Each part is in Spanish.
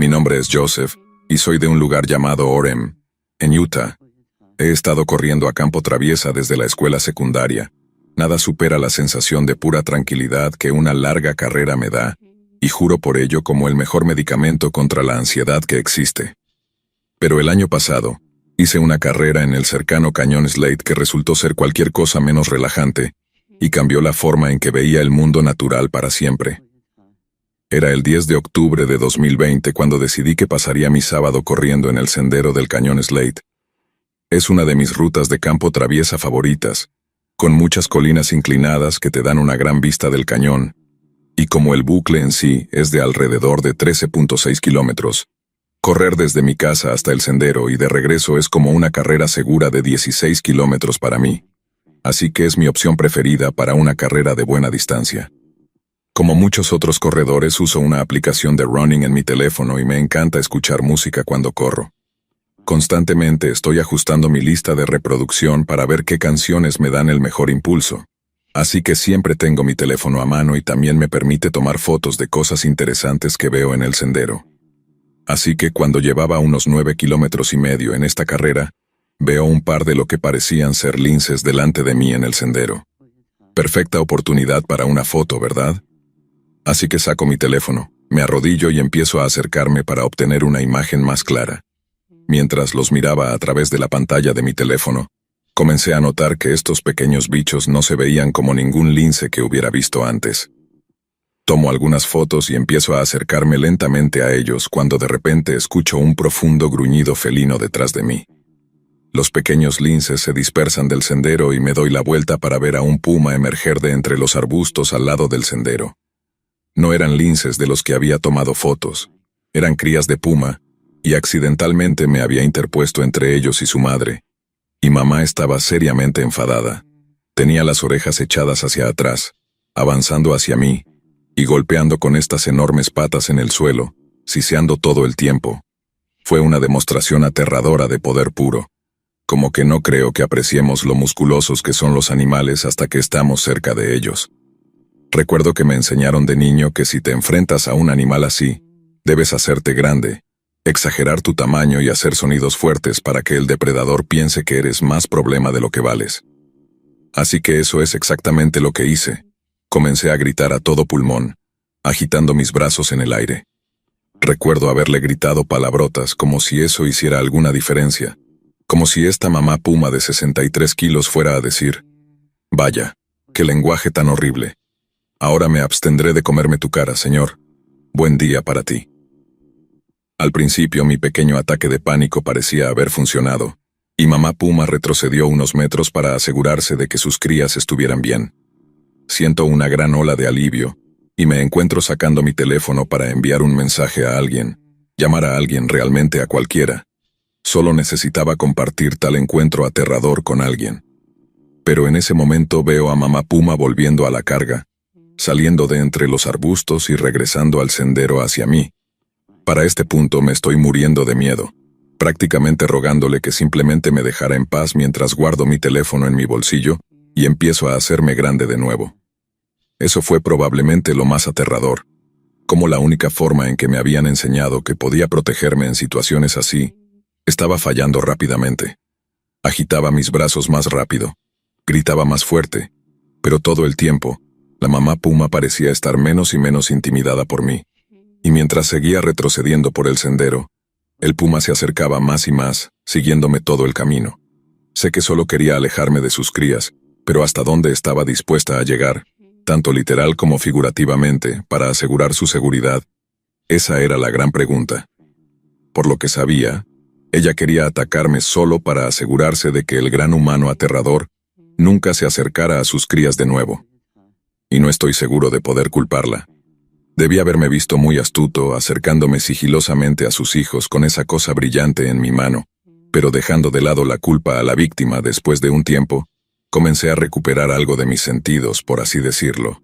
Mi nombre es Joseph, y soy de un lugar llamado Orem, en Utah. He estado corriendo a campo traviesa desde la escuela secundaria. Nada supera la sensación de pura tranquilidad que una larga carrera me da, y juro por ello como el mejor medicamento contra la ansiedad que existe. Pero el año pasado, hice una carrera en el cercano Cañón Slate que resultó ser cualquier cosa menos relajante, y cambió la forma en que veía el mundo natural para siempre. Era el 10 de octubre de 2020 cuando decidí que pasaría mi sábado corriendo en el sendero del Cañón Slate. Es una de mis rutas de campo traviesa favoritas, con muchas colinas inclinadas que te dan una gran vista del cañón, y como el bucle en sí es de alrededor de 13.6 kilómetros, correr desde mi casa hasta el sendero y de regreso es como una carrera segura de 16 kilómetros para mí. Así que es mi opción preferida para una carrera de buena distancia. Como muchos otros corredores uso una aplicación de running en mi teléfono y me encanta escuchar música cuando corro. Constantemente estoy ajustando mi lista de reproducción para ver qué canciones me dan el mejor impulso. Así que siempre tengo mi teléfono a mano y también me permite tomar fotos de cosas interesantes que veo en el sendero. Así que cuando llevaba unos 9,5 kilómetros en esta carrera, veo un par de lo que parecían ser linces delante de mí en el sendero. Perfecta oportunidad para una foto, ¿verdad? Así que saco mi teléfono, me arrodillo y empiezo a acercarme para obtener una imagen más clara. Mientras los miraba a través de la pantalla de mi teléfono, comencé a notar que estos pequeños bichos no se veían como ningún lince que hubiera visto antes. Tomo algunas fotos y empiezo a acercarme lentamente a ellos cuando de repente escucho un profundo gruñido felino detrás de mí. Los pequeños linces se dispersan del sendero y me doy la vuelta para ver a un puma emerger de entre los arbustos al lado del sendero. No eran linces de los que había tomado fotos, eran crías de puma, y accidentalmente me había interpuesto entre ellos y su madre. Y mamá estaba seriamente enfadada. Tenía las orejas echadas hacia atrás, avanzando hacia mí, y golpeando con estas enormes patas en el suelo, siseando todo el tiempo. Fue una demostración aterradora de poder puro. Como que no creo que apreciemos lo musculosos que son los animales hasta que estamos cerca de ellos. Recuerdo que me enseñaron de niño que si te enfrentas a un animal así, debes hacerte grande, exagerar tu tamaño y hacer sonidos fuertes para que el depredador piense que eres más problema de lo que vales. Así que eso es exactamente lo que hice. Comencé a gritar a todo pulmón, agitando mis brazos en el aire. Recuerdo haberle gritado palabrotas como si eso hiciera alguna diferencia, como si esta mamá puma de 63 kilos fuera a decir: «Vaya, qué lenguaje tan horrible. Ahora me abstendré de comerme tu cara, señor. Buen día para ti». Al principio mi pequeño ataque de pánico parecía haber funcionado, y mamá puma retrocedió unos metros para asegurarse de que sus crías estuvieran bien. Siento una gran ola de alivio, y me encuentro sacando mi teléfono para enviar un mensaje a alguien, llamar a alguien, realmente a cualquiera. Solo necesitaba compartir tal encuentro aterrador con alguien. Pero en ese momento veo a mamá puma volviendo a la carga, saliendo de entre los arbustos y regresando al sendero hacia mí. Para este punto me estoy muriendo de miedo, prácticamente rogándole que simplemente me dejara en paz mientras guardo mi teléfono en mi bolsillo y empiezo a hacerme grande de nuevo. Eso fue probablemente lo más aterrador, como la única forma en que me habían enseñado que podía protegerme en situaciones así, estaba fallando rápidamente. Agitaba mis brazos más rápido, gritaba más fuerte, pero todo el tiempo, la mamá puma parecía estar menos y menos intimidada por mí. Y mientras seguía retrocediendo por el sendero, el puma se acercaba más y más, siguiéndome todo el camino. Sé que solo quería alejarme de sus crías, pero ¿hasta dónde estaba dispuesta a llegar, tanto literal como figurativamente, para asegurar su seguridad? Esa era la gran pregunta. Por lo que sabía, ella quería atacarme solo para asegurarse de que el gran humano aterrador nunca se acercara a sus crías de nuevo. Y no estoy seguro de poder culparla. Debí haberme visto muy astuto acercándome sigilosamente a sus hijos con esa cosa brillante en mi mano, pero dejando de lado la culpa a la víctima después de un tiempo, comencé a recuperar algo de mis sentidos, por así decirlo.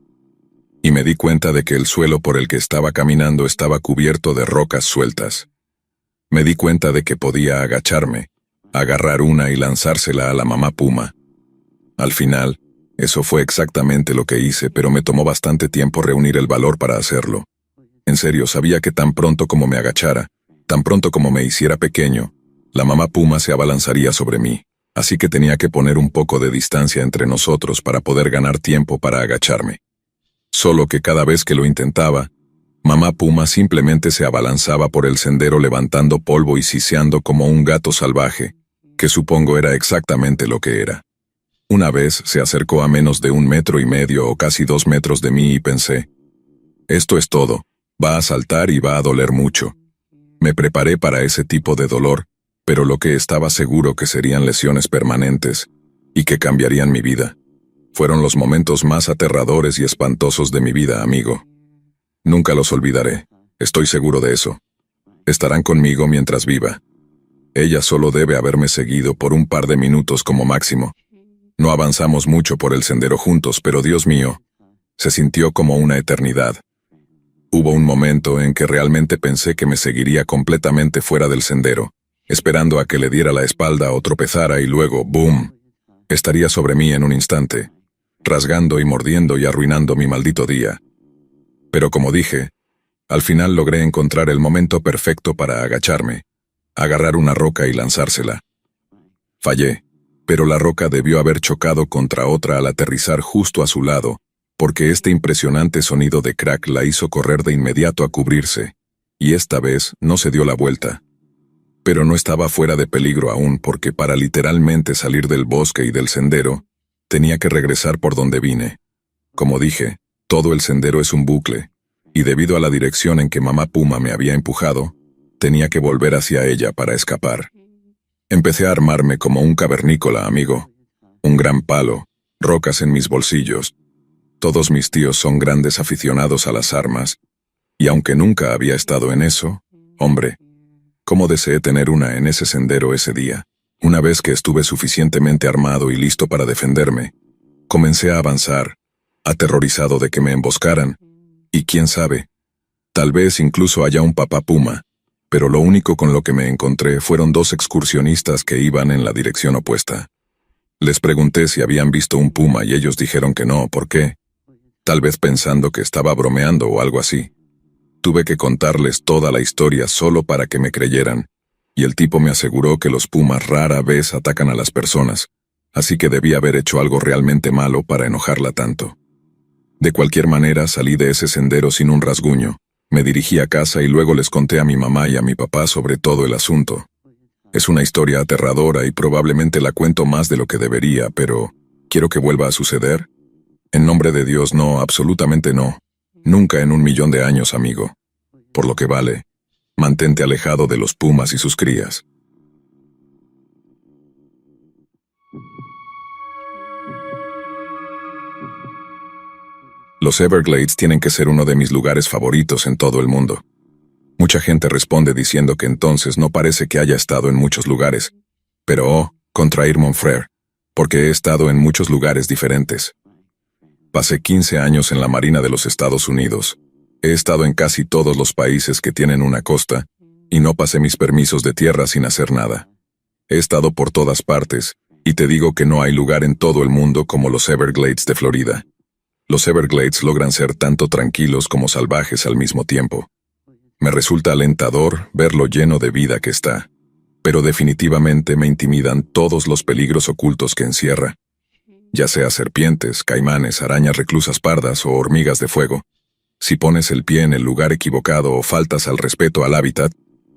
Y me di cuenta de que el suelo por el que estaba caminando estaba cubierto de rocas sueltas. Me di cuenta de que podía agacharme, agarrar una y lanzársela a la mamá puma. Al final, eso fue exactamente lo que hice, pero me tomó bastante tiempo reunir el valor para hacerlo. En serio, sabía que tan pronto como me agachara, Tan pronto como me hiciera pequeño, la mamá puma se abalanzaría sobre mí, así que tenía que poner un poco de distancia entre nosotros para poder ganar tiempo para agacharme. Solo que cada vez que lo intentaba, mamá puma simplemente se abalanzaba por el sendero levantando polvo y siseando como un gato salvaje, que supongo era exactamente lo que era. Una vez se acercó a menos de 1,5 metros o casi 2 metros de mí y pensé, esto es todo, va a saltar y va a doler mucho. Me preparé para ese tipo de dolor, pero lo que estaba seguro que serían lesiones permanentes y que cambiarían mi vida. Fueron los momentos más aterradores y espantosos de mi vida, amigo. Nunca los olvidaré, estoy seguro de eso. Estarán conmigo mientras viva. Ella solo debe haberme seguido por un par de minutos como máximo. No avanzamos mucho por el sendero juntos, pero Dios mío, se sintió como una eternidad. Hubo un momento en que realmente pensé que me seguiría completamente fuera del sendero, esperando a que le diera la espalda o tropezara y luego, ¡boom!, estaría sobre mí en un instante, rasgando y mordiendo y arruinando mi maldito día. Pero como dije, al final logré encontrar el momento perfecto para agacharme, agarrar una roca y lanzársela. Fallé, pero la roca debió haber chocado contra otra al aterrizar justo a su lado, porque este impresionante sonido de crack la hizo correr de inmediato a cubrirse, y esta vez no se dio la vuelta. Pero no estaba fuera de peligro aún porque para literalmente salir del bosque y del sendero, tenía que regresar por donde vine. Como dije, todo el sendero es un bucle, y debido a la dirección en que mamá puma me había empujado, tenía que volver hacia ella para escapar. Empecé a armarme como un cavernícola, amigo. Un gran palo, rocas en mis bolsillos. Todos mis tíos son grandes aficionados a las armas, y aunque nunca había estado en eso, hombre, cómo deseé tener una en ese sendero ese día. Una vez que estuve suficientemente armado y listo para defenderme, comencé a avanzar, aterrorizado de que me emboscaran, y quién sabe, tal vez incluso haya un papá puma, pero lo único con lo que me encontré fueron 2 excursionistas que iban en la dirección opuesta. Les pregunté si habían visto un puma y ellos dijeron que no, ¿por qué? Tal vez pensando que estaba bromeando o algo así. Tuve que contarles toda la historia solo para que me creyeran, y el tipo me aseguró que los pumas rara vez atacan a las personas, así que debí haber hecho algo realmente malo para enojarla tanto. De cualquier manera salí de ese sendero sin un rasguño, me dirigí a casa y luego les conté a mi mamá y a mi papá sobre todo el asunto. Es una historia aterradora y probablemente la cuento más de lo que debería, pero ¿quiero que vuelva a suceder? En nombre de Dios no, absolutamente no. Nunca en 1.000.000 de años, amigo. Por lo que vale, mantente alejado de los pumas y sus crías. Los Everglades tienen que ser uno de mis lugares favoritos en todo el mundo. Mucha gente responde diciendo que entonces no parece que haya estado en muchos lugares. Pero contrair mon frère, porque he estado en muchos lugares diferentes. Pasé 15 años en la Marina de los Estados Unidos. He estado en casi todos los países que tienen una costa, y no pasé mis permisos de tierra sin hacer nada. He estado por todas partes, y te digo que no hay lugar en todo el mundo como los Everglades de Florida. Los Everglades logran ser tanto tranquilos como salvajes al mismo tiempo. Me resulta alentador ver lo lleno de vida que está, pero definitivamente me intimidan todos los peligros ocultos que encierra. Ya sea serpientes, caimanes, arañas reclusas pardas o hormigas de fuego. Si pones el pie en el lugar equivocado o faltas al respeto al hábitat,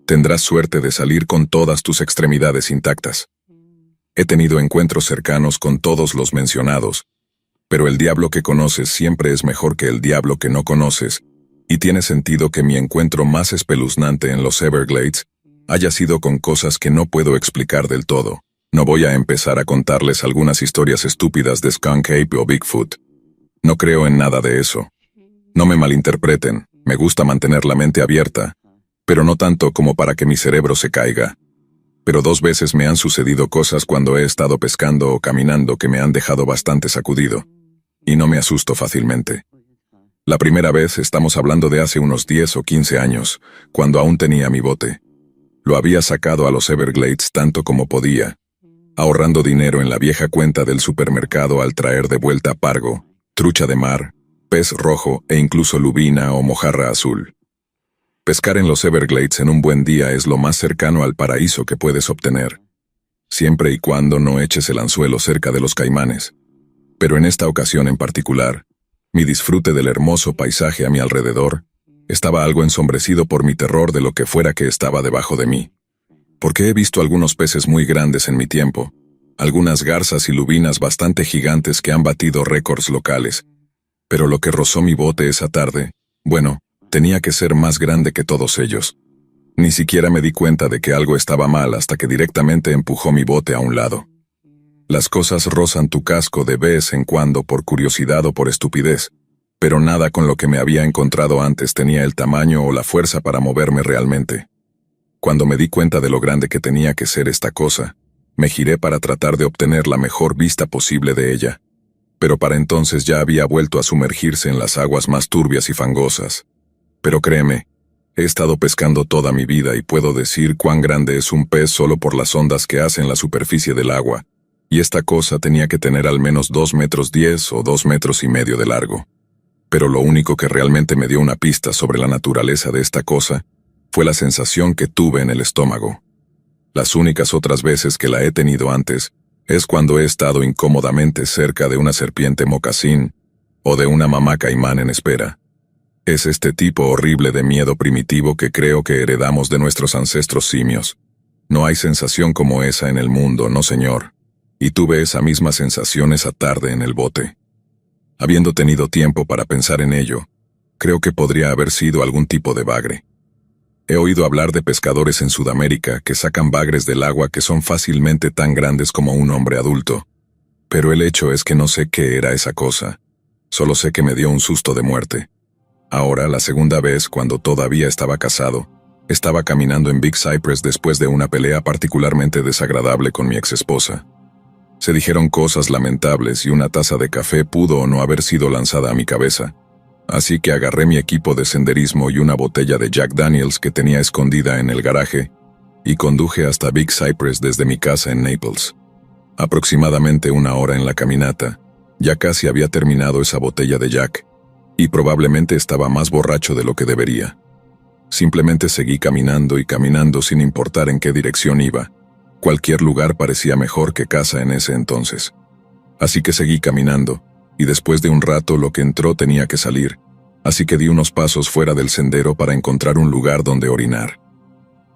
tendrás suerte de salir con todas tus extremidades intactas. He tenido encuentros cercanos con todos los mencionados, pero el diablo que conoces siempre es mejor que el diablo que no conoces, y tiene sentido que mi encuentro más espeluznante en los Everglades haya sido con cosas que no puedo explicar del todo. No voy a empezar a contarles algunas historias estúpidas de Skunk Ape o Bigfoot. No creo en nada de eso. No me malinterpreten, me gusta mantener la mente abierta, pero no tanto como para que mi cerebro se caiga. Pero 2 veces me han sucedido cosas cuando he estado pescando o caminando que me han dejado bastante sacudido, y no me asusto fácilmente. La primera vez estamos hablando de hace unos 10 o 15 años, cuando aún tenía mi bote. Lo había sacado a los Everglades tanto como podía, ahorrando dinero en la vieja cuenta del supermercado al traer de vuelta pargo, trucha de mar, pez rojo e incluso lubina o mojarra azul. Pescar en los Everglades en un buen día es lo más cercano al paraíso que puedes obtener, siempre y cuando no eches el anzuelo cerca de los caimanes. Pero en esta ocasión en particular, mi disfrute del hermoso paisaje a mi alrededor estaba algo ensombrecido por mi terror de lo que fuera que estaba debajo de mí. Porque he visto algunos peces muy grandes en mi tiempo, algunas garzas y lubinas bastante gigantes que han batido récords locales. Pero lo que rozó mi bote esa tarde, bueno, tenía que ser más grande que todos ellos. Ni siquiera me di cuenta de que algo estaba mal hasta que directamente empujó mi bote a un lado. Las cosas rozan tu casco de vez en cuando por curiosidad o por estupidez, pero nada con lo que me había encontrado antes tenía el tamaño o la fuerza para moverme realmente. Cuando me di cuenta de lo grande que tenía que ser esta cosa, me giré para tratar de obtener la mejor vista posible de ella. Pero para entonces ya había vuelto a sumergirse en las aguas más turbias y fangosas. Pero créeme, he estado pescando toda mi vida y puedo decir cuán grande es un pez solo por las ondas que hace en la superficie del agua, y esta cosa tenía que tener al menos 2,10 metros o 2,5 metros de largo. Pero lo único que realmente me dio una pista sobre la naturaleza de esta cosa fue la sensación que tuve en el estómago. Las únicas otras veces que la he tenido antes es cuando he estado incómodamente cerca de una serpiente mocasín o de una mamá caimán en espera. Es este tipo horrible de miedo primitivo que creo que heredamos de nuestros ancestros simios. No hay sensación como esa en el mundo, no señor. Y tuve esa misma sensación esa tarde en el bote. Habiendo tenido tiempo para pensar en ello, creo que podría haber sido algún tipo de bagre. He oído hablar de pescadores en Sudamérica que sacan bagres del agua que son fácilmente tan grandes como un hombre adulto. Pero el hecho es que no sé qué era esa cosa. Solo sé que me dio un susto de muerte. Ahora, la segunda vez, cuando todavía estaba casado, estaba caminando en Big Cypress después de una pelea particularmente desagradable con mi exesposa. Se dijeron cosas lamentables y una taza de café pudo o no haber sido lanzada a mi cabeza. Así que agarré mi equipo de senderismo y una botella de Jack Daniels que tenía escondida en el garaje y conduje hasta Big Cypress desde mi casa en Naples. Aproximadamente 1 hora en la caminata, ya casi había terminado esa botella de Jack, y probablemente estaba más borracho de lo que debería. Simplemente seguí caminando y caminando sin importar en qué dirección iba. Cualquier lugar parecía mejor que casa en ese entonces. Así que seguí caminando, y después de un rato lo que entró tenía que salir, así que di unos pasos fuera del sendero para encontrar un lugar donde orinar.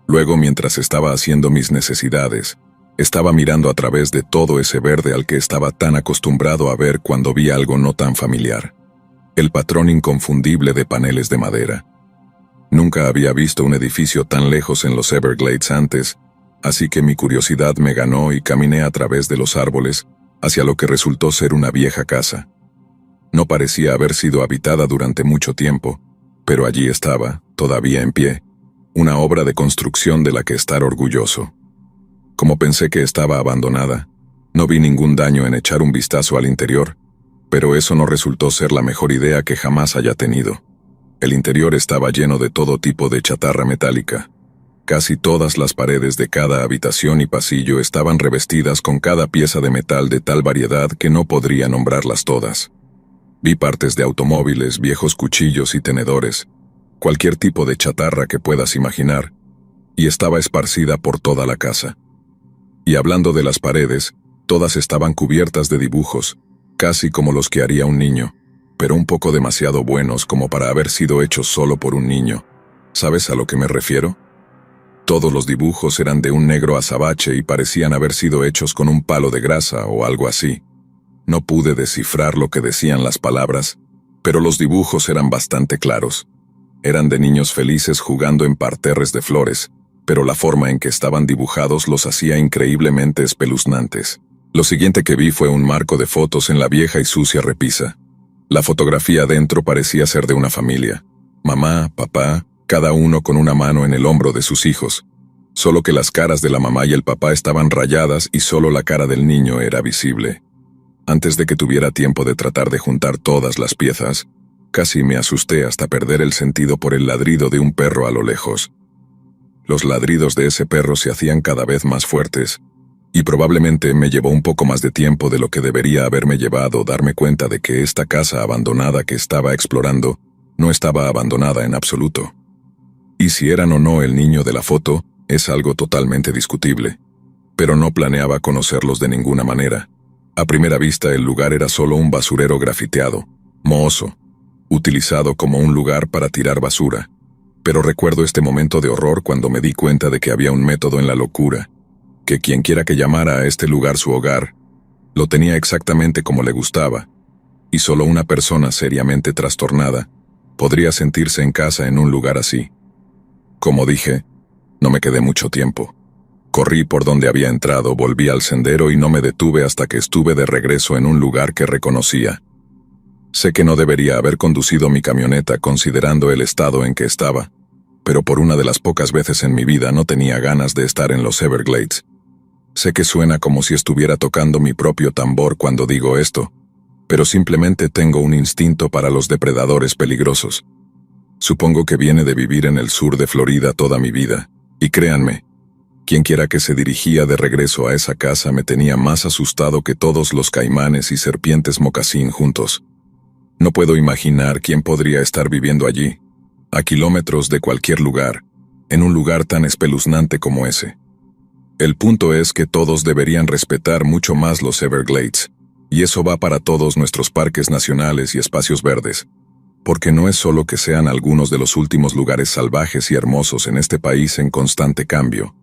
Luego, mientras estaba haciendo mis necesidades, estaba mirando a través de todo ese verde al que estaba tan acostumbrado a ver cuando vi algo no tan familiar. El patrón inconfundible de paneles de madera. Nunca había visto un edificio tan lejos en los Everglades antes, así que mi curiosidad me ganó y caminé a través de los árboles hacia lo que resultó ser una vieja casa. No parecía haber sido habitada durante mucho tiempo, pero allí estaba, todavía en pie, una obra de construcción de la que estar orgulloso. Como pensé que estaba abandonada, no vi ningún daño en echar un vistazo al interior, pero eso no resultó ser la mejor idea que jamás haya tenido. El interior estaba lleno de todo tipo de chatarra metálica. Casi todas las paredes de cada habitación y pasillo estaban revestidas con cada pieza de metal de tal variedad que no podría nombrarlas todas. Vi partes de automóviles, viejos cuchillos y tenedores, cualquier tipo de chatarra que puedas imaginar, y estaba esparcida por toda la casa. Y hablando de las paredes, todas estaban cubiertas de dibujos, casi como los que haría un niño, pero un poco demasiado buenos como para haber sido hechos solo por un niño. ¿Sabes a lo que me refiero? Todos los dibujos eran de un negro azabache y parecían haber sido hechos con un palo de grasa o algo así. No pude descifrar lo que decían las palabras, pero los dibujos eran bastante claros. Eran de niños felices jugando en parterres de flores, pero la forma en que estaban dibujados los hacía increíblemente espeluznantes. Lo siguiente que vi fue un marco de fotos en la vieja y sucia repisa. La fotografía dentro parecía ser de una familia. Mamá, papá, cada uno con una mano en el hombro de sus hijos, solo que las caras de la mamá y el papá estaban rayadas y solo la cara del niño era visible. Antes de que tuviera tiempo de tratar de juntar todas las piezas, casi me asusté hasta perder el sentido por el ladrido de un perro a lo lejos. Los ladridos de ese perro se hacían cada vez más fuertes, y probablemente me llevó un poco más de tiempo de lo que debería haberme llevado darme cuenta de que esta casa abandonada que estaba explorando no estaba abandonada en absoluto. Y si eran o no el niño de la foto, es algo totalmente discutible. Pero no planeaba conocerlos de ninguna manera. A primera vista el lugar era solo un basurero grafiteado, mohoso, utilizado como un lugar para tirar basura. Pero recuerdo este momento de horror cuando me di cuenta de que había un método en la locura, que quienquiera que llamara a este lugar su hogar, lo tenía exactamente como le gustaba, y solo una persona seriamente trastornada podría sentirse en casa en un lugar así. Como dije, no me quedé mucho tiempo. Corrí por donde había entrado, volví al sendero y no me detuve hasta que estuve de regreso en un lugar que reconocía. Sé que no debería haber conducido mi camioneta considerando el estado en que estaba, pero por una de las pocas veces en mi vida no tenía ganas de estar en los Everglades. Sé que suena como si estuviera tocando mi propio tambor cuando digo esto, pero simplemente tengo un instinto para los depredadores peligrosos. Supongo que viene de vivir en el sur de Florida toda mi vida, y créanme, quienquiera que se dirigía de regreso a esa casa me tenía más asustado que todos los caimanes y serpientes mocasín juntos. No puedo imaginar quién podría estar viviendo allí, a kilómetros de cualquier lugar, en un lugar tan espeluznante como ese. El punto es que todos deberían respetar mucho más los Everglades, y eso va para todos nuestros parques nacionales y espacios verdes, porque no es solo que sean algunos de los últimos lugares salvajes y hermosos en este país en constante cambio.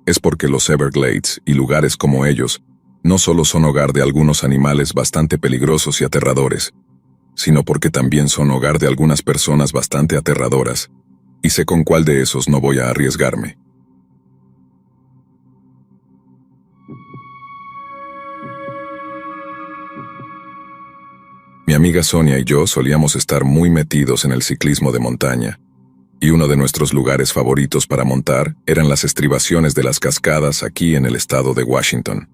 Es porque los Everglades y lugares como ellos no solo son hogar de algunos animales bastante peligrosos y aterradores, sino porque también son hogar de algunas personas bastante aterradoras, y sé con cuál de esos no voy a arriesgarme. Mi amiga Sonia y yo solíamos estar muy metidos en el ciclismo de montaña, y uno de nuestros lugares favoritos para montar eran las estribaciones de las cascadas aquí en el estado de Washington.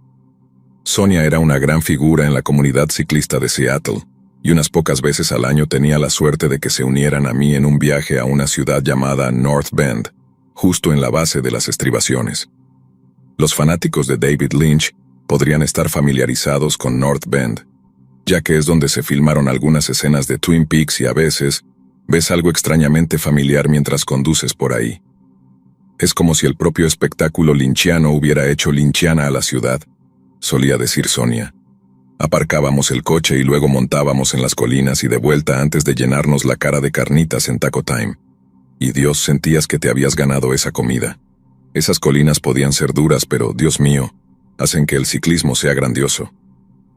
Sonia era una gran figura en la comunidad ciclista de Seattle, y unas pocas veces al año tenía la suerte de que se unieran a mí en un viaje a una ciudad llamada North Bend, justo en la base de las estribaciones. Los fanáticos de David Lynch podrían estar familiarizados con North Bend, ya que es donde se filmaron algunas escenas de Twin Peaks y a veces ves algo extrañamente familiar mientras conduces por ahí. Es como si el propio espectáculo lynchiano hubiera hecho lynchiana a la ciudad, solía decir Sonia. Aparcábamos el coche y luego montábamos en las colinas y de vuelta antes de llenarnos la cara de carnitas en Taco Time. Y Dios, sentías que te habías ganado esa comida. Esas colinas podían ser duras, pero, Dios mío, hacen que el ciclismo sea grandioso.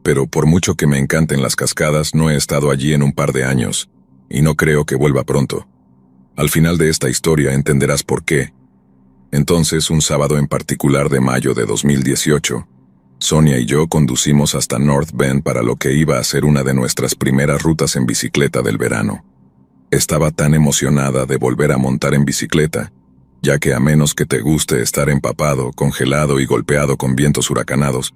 Pero por mucho que me encanten las cascadas, no he estado allí en un par de años, y no creo que vuelva pronto. Al final de esta historia entenderás por qué. Entonces, un sábado en particular de mayo de 2018, Sonia y yo conducimos hasta North Bend para lo que iba a ser una de nuestras primeras rutas en bicicleta del verano. Estaba tan emocionada de volver a montar en bicicleta, ya que a menos que te guste estar empapado, congelado y golpeado con vientos huracanados,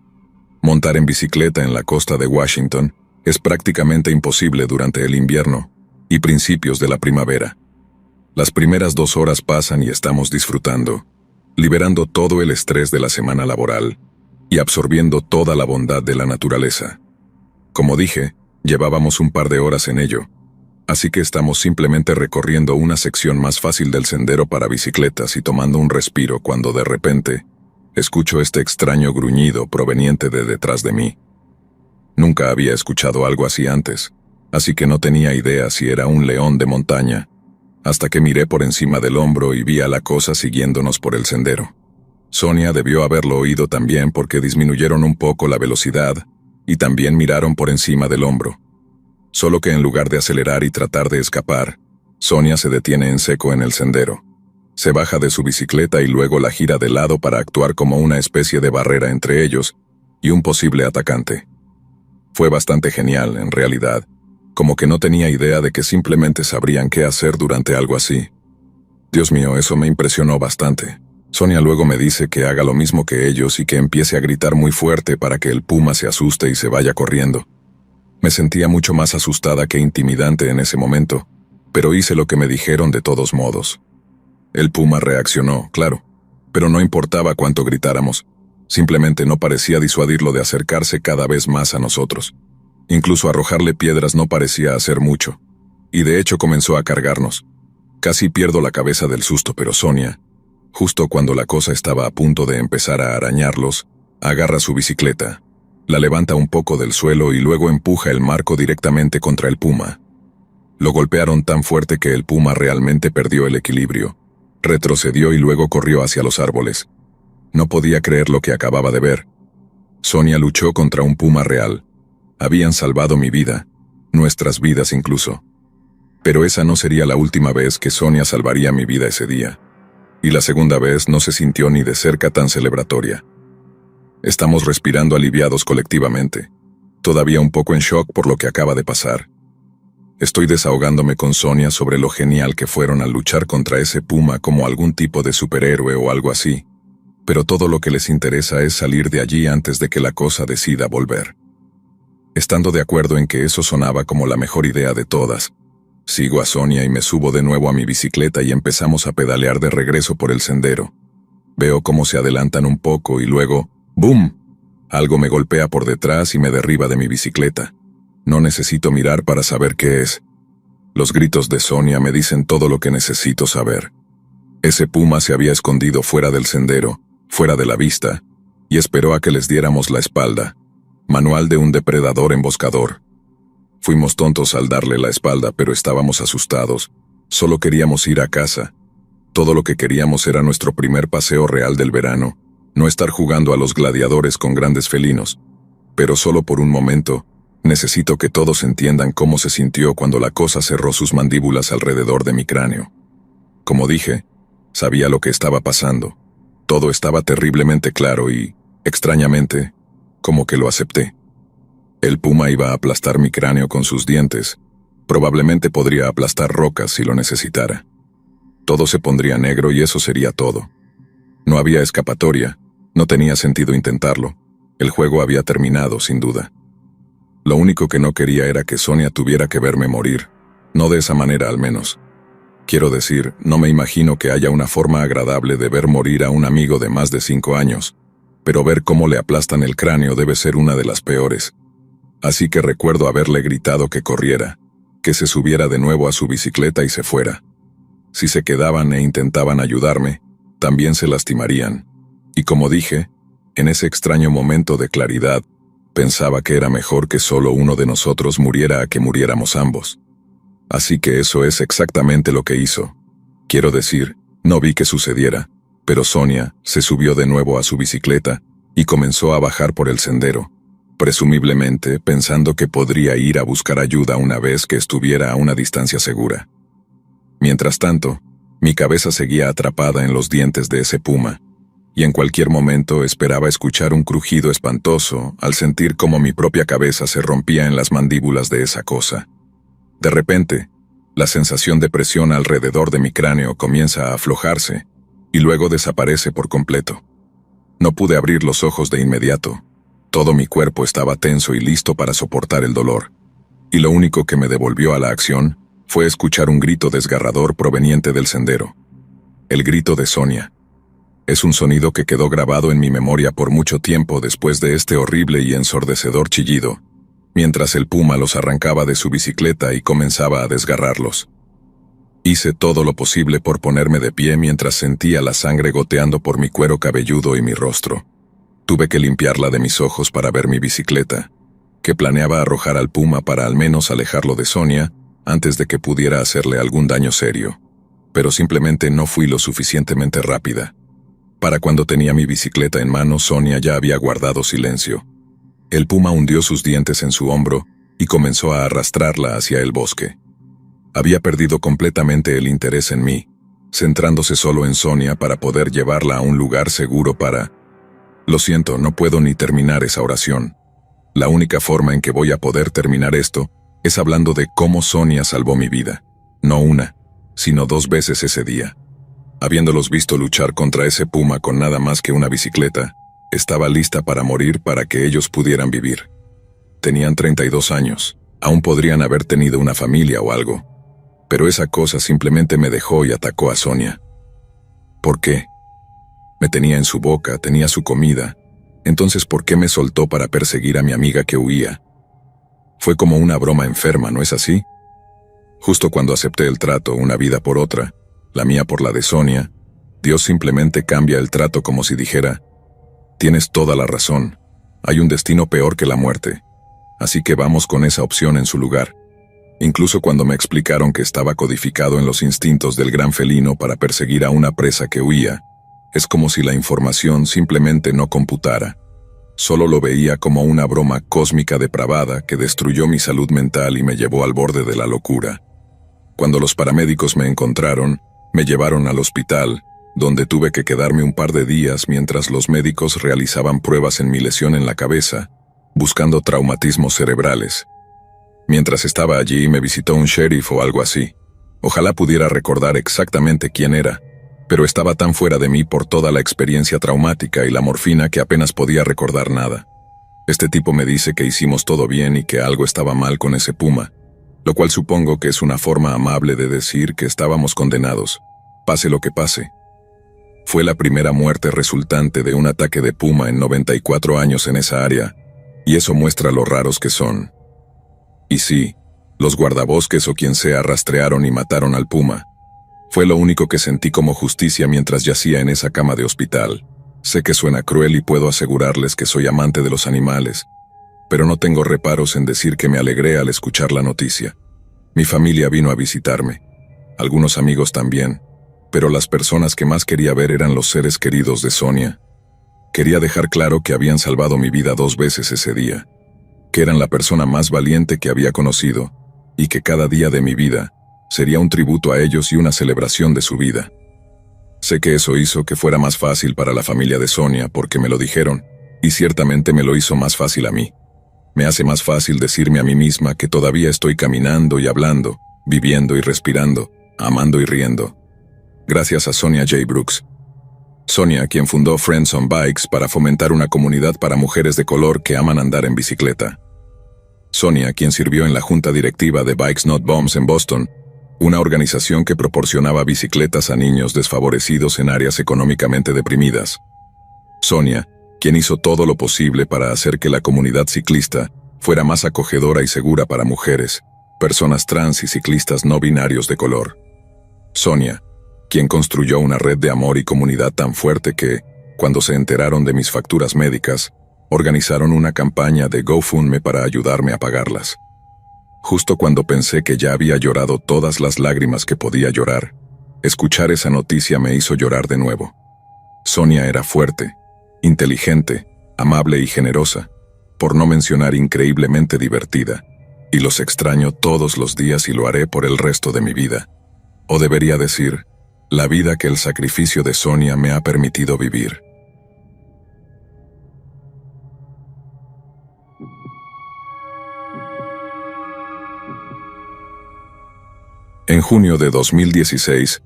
montar en bicicleta en la costa de Washington es prácticamente imposible durante el invierno y principios de la primavera. Las primeras 2 horas pasan y estamos disfrutando, liberando todo el estrés de la semana laboral y absorbiendo toda la bondad de la naturaleza. Como dije, llevábamos un par de horas en ello, así que estamos simplemente recorriendo una sección más fácil del sendero para bicicletas y tomando un respiro cuando de repente escucho este extraño gruñido proveniente de detrás de mí. Nunca había escuchado algo así antes, así que no tenía idea si era un león de montaña, hasta que miré por encima del hombro y vi a la cosa siguiéndonos por el sendero. Sonia debió haberlo oído también porque disminuyeron un poco la velocidad y también miraron por encima del hombro. Solo que en lugar de acelerar y tratar de escapar, Sonia se detiene en seco en el sendero. Se baja de su bicicleta y luego la gira de lado para actuar como una especie de barrera entre ellos y un posible atacante. Fue bastante genial, en realidad, como que no tenía idea de que simplemente sabrían qué hacer durante algo así. Dios mío, eso me impresionó bastante. Sonia luego me dice que haga lo mismo que ellos y que empiece a gritar muy fuerte para que el puma se asuste y se vaya corriendo. Me sentía mucho más asustada que intimidante en ese momento, pero hice lo que me dijeron de todos modos. El puma reaccionó, claro, pero no importaba cuánto gritáramos, simplemente no parecía disuadirlo de acercarse cada vez más a nosotros. Incluso arrojarle piedras no parecía hacer mucho, y de hecho comenzó a cargarnos. Casi pierdo la cabeza del susto, pero Sonia, justo cuando la cosa estaba a punto de empezar a arañarlos, agarra su bicicleta, la levanta un poco del suelo y luego empuja el marco directamente contra el puma. Lo golpearon tan fuerte que el puma realmente perdió el equilibrio, retrocedió y luego corrió hacia los árboles. No podía creer lo que acababa de ver. Sonia luchó contra un puma real. Habían salvado mi vida, nuestras vidas incluso. Pero esa no sería la última vez que Sonia salvaría mi vida ese día. Y la segunda vez no se sintió ni de cerca tan celebratoria. Estamos respirando aliviados colectivamente, todavía un poco en shock por lo que acaba de pasar. Estoy desahogándome con Sonia sobre lo genial que fueron al luchar contra ese puma como algún tipo de superhéroe o algo así, pero todo lo que les interesa es salir de allí antes de que la cosa decida volver. Estando de acuerdo en que eso sonaba como la mejor idea de todas, sigo a Sonia y me subo de nuevo a mi bicicleta y empezamos a pedalear de regreso por el sendero. Veo cómo se adelantan un poco y luego, ¡boom! Algo me golpea por detrás y me derriba de mi bicicleta. No necesito mirar para saber qué es. Los gritos de Sonia me dicen todo lo que necesito saber. Ese puma se había escondido fuera del sendero, fuera de la vista, y esperó a que les diéramos la espalda. Manual de un depredador emboscador. Fuimos tontos al darle la espalda, pero estábamos asustados. Solo queríamos ir a casa. Todo lo que queríamos era nuestro primer paseo real del verano, no estar jugando a los gladiadores con grandes felinos. Pero solo por un momento, necesito que todos entiendan cómo se sintió cuando la cosa cerró sus mandíbulas alrededor de mi cráneo. Como dije, sabía lo que estaba pasando. Todo estaba terriblemente claro y, extrañamente, como que lo acepté. El puma iba a aplastar mi cráneo con sus dientes. Probablemente podría aplastar rocas si lo necesitara. Todo se pondría negro y eso sería todo. No había escapatoria, no tenía sentido intentarlo. El juego había terminado, sin duda. Lo único que no quería era que Sonia tuviera que verme morir. No de esa manera, al menos. Quiero decir, no me imagino que haya una forma agradable de ver morir a un amigo de más de 5 años, pero ver cómo le aplastan el cráneo debe ser una de las peores. Así que recuerdo haberle gritado que corriera, que se subiera de nuevo a su bicicleta y se fuera. Si se quedaban e intentaban ayudarme, también se lastimarían. Y como dije, en ese extraño momento de claridad, pensaba que era mejor que solo uno de nosotros muriera a que muriéramos ambos. Así que eso es exactamente lo que hizo. Quiero decir, no vi que sucediera, pero Sonia se subió de nuevo a su bicicleta y comenzó a bajar por el sendero, presumiblemente pensando que podría ir a buscar ayuda una vez que estuviera a una distancia segura. Mientras tanto, mi cabeza seguía atrapada en los dientes de ese puma, y en cualquier momento esperaba escuchar un crujido espantoso al sentir cómo mi propia cabeza se rompía en las mandíbulas de esa cosa. De repente, la sensación de presión alrededor de mi cráneo comienza a aflojarse, y luego desaparece por completo. No pude abrir los ojos de inmediato. Todo mi cuerpo estaba tenso y listo para soportar el dolor, y lo único que me devolvió a la acción fue escuchar un grito desgarrador proveniente del sendero. El grito de Sonia. Es un sonido que quedó grabado en mi memoria por mucho tiempo después de este horrible y ensordecedor chillido, mientras el puma los arrancaba de su bicicleta y comenzaba a desgarrarlos. Hice todo lo posible por ponerme de pie mientras sentía la sangre goteando por mi cuero cabelludo y mi rostro. Tuve que limpiarla de mis ojos para ver mi bicicleta, que planeaba arrojar al puma para al menos alejarlo de Sonia antes de que pudiera hacerle algún daño serio. Pero simplemente no fui lo suficientemente rápida. Para cuando tenía mi bicicleta en mano, Sonia ya había guardado silencio. El puma hundió sus dientes en su hombro y comenzó a arrastrarla hacia el bosque. Había perdido completamente el interés en mí, centrándose solo en Sonia para poder llevarla a un lugar seguro para... Lo siento, no puedo ni terminar esa oración. La única forma en que voy a poder terminar esto es hablando de cómo Sonia salvó mi vida. No una, sino 2 veces ese día. Habiéndolos visto luchar contra ese puma con nada más que una bicicleta, estaba lista para morir para que ellos pudieran vivir. Tenían 32 años, aún podrían haber tenido una familia o algo. Pero esa cosa simplemente me dejó y atacó a Sonia. ¿Por qué? Me tenía en su boca, tenía su comida. Entonces, ¿por qué me soltó para perseguir a mi amiga que huía? Fue como una broma enferma, ¿no es así? Justo cuando acepté el trato, una vida por otra, la mía por la de Sonia, Dios simplemente cambia el trato como si dijera: tienes toda la razón, hay un destino peor que la muerte, así que vamos con esa opción en su lugar. Incluso cuando me explicaron que estaba codificado en los instintos del gran felino para perseguir a una presa que huía, es como si la información simplemente no computara. Solo lo veía como una broma cósmica depravada que destruyó mi salud mental y me llevó al borde de la locura. Cuando los paramédicos me encontraron, me llevaron al hospital, donde tuve que quedarme un par de días mientras los médicos realizaban pruebas en mi lesión en la cabeza, buscando traumatismos cerebrales. Mientras estaba allí me visitó un sheriff o algo así. Ojalá pudiera recordar exactamente quién era, pero estaba tan fuera de mí por toda la experiencia traumática y la morfina que apenas podía recordar nada. Este tipo me dice que hicimos todo bien y que algo estaba mal con ese puma, lo cual supongo que es una forma amable de decir que estábamos condenados, pase lo que pase. Fue la primera muerte resultante de un ataque de puma en 94 años en esa área, y eso muestra lo raros que son. Y sí, los guardabosques o quien sea rastrearon y mataron al puma. Fue lo único que sentí como justicia mientras yacía en esa cama de hospital. Sé que suena cruel y puedo asegurarles que soy amante de los animales, pero no tengo reparos en decir que me alegré al escuchar la noticia. Mi familia vino a visitarme, algunos amigos también, pero las personas que más quería ver eran los seres queridos de Sonia. Quería dejar claro que habían salvado mi vida 2 veces ese día, que eran la persona más valiente que había conocido, y que cada día de mi vida sería un tributo a ellos y una celebración de su vida. Sé que eso hizo que fuera más fácil para la familia de Sonia porque me lo dijeron, y ciertamente me lo hizo más fácil a mí. Me hace más fácil decirme a mí misma que todavía estoy caminando y hablando, viviendo y respirando, amando y riendo. Gracias a Sonia J. Brooks. Sonia, quien fundó Friends on Bikes para fomentar una comunidad para mujeres de color que aman andar en bicicleta. Sonia, quien sirvió en la junta directiva de Bikes Not Bombs en Boston, una organización que proporcionaba bicicletas a niños desfavorecidos en áreas económicamente deprimidas. Sonia, quien hizo todo lo posible para hacer que la comunidad ciclista fuera más acogedora y segura para mujeres, personas trans y ciclistas no binarios de color. Sonia, quien construyó una red de amor y comunidad tan fuerte que, cuando se enteraron de mis facturas médicas, organizaron una campaña de GoFundMe para ayudarme a pagarlas. Justo cuando pensé que ya había llorado todas las lágrimas que podía llorar, escuchar esa noticia me hizo llorar de nuevo. Sonia era fuerte, inteligente, amable y generosa, por no mencionar increíblemente divertida, y los extraño todos los días y lo haré por el resto de mi vida. O debería decir, la vida que el sacrificio de Sonia me ha permitido vivir. En junio de 2016,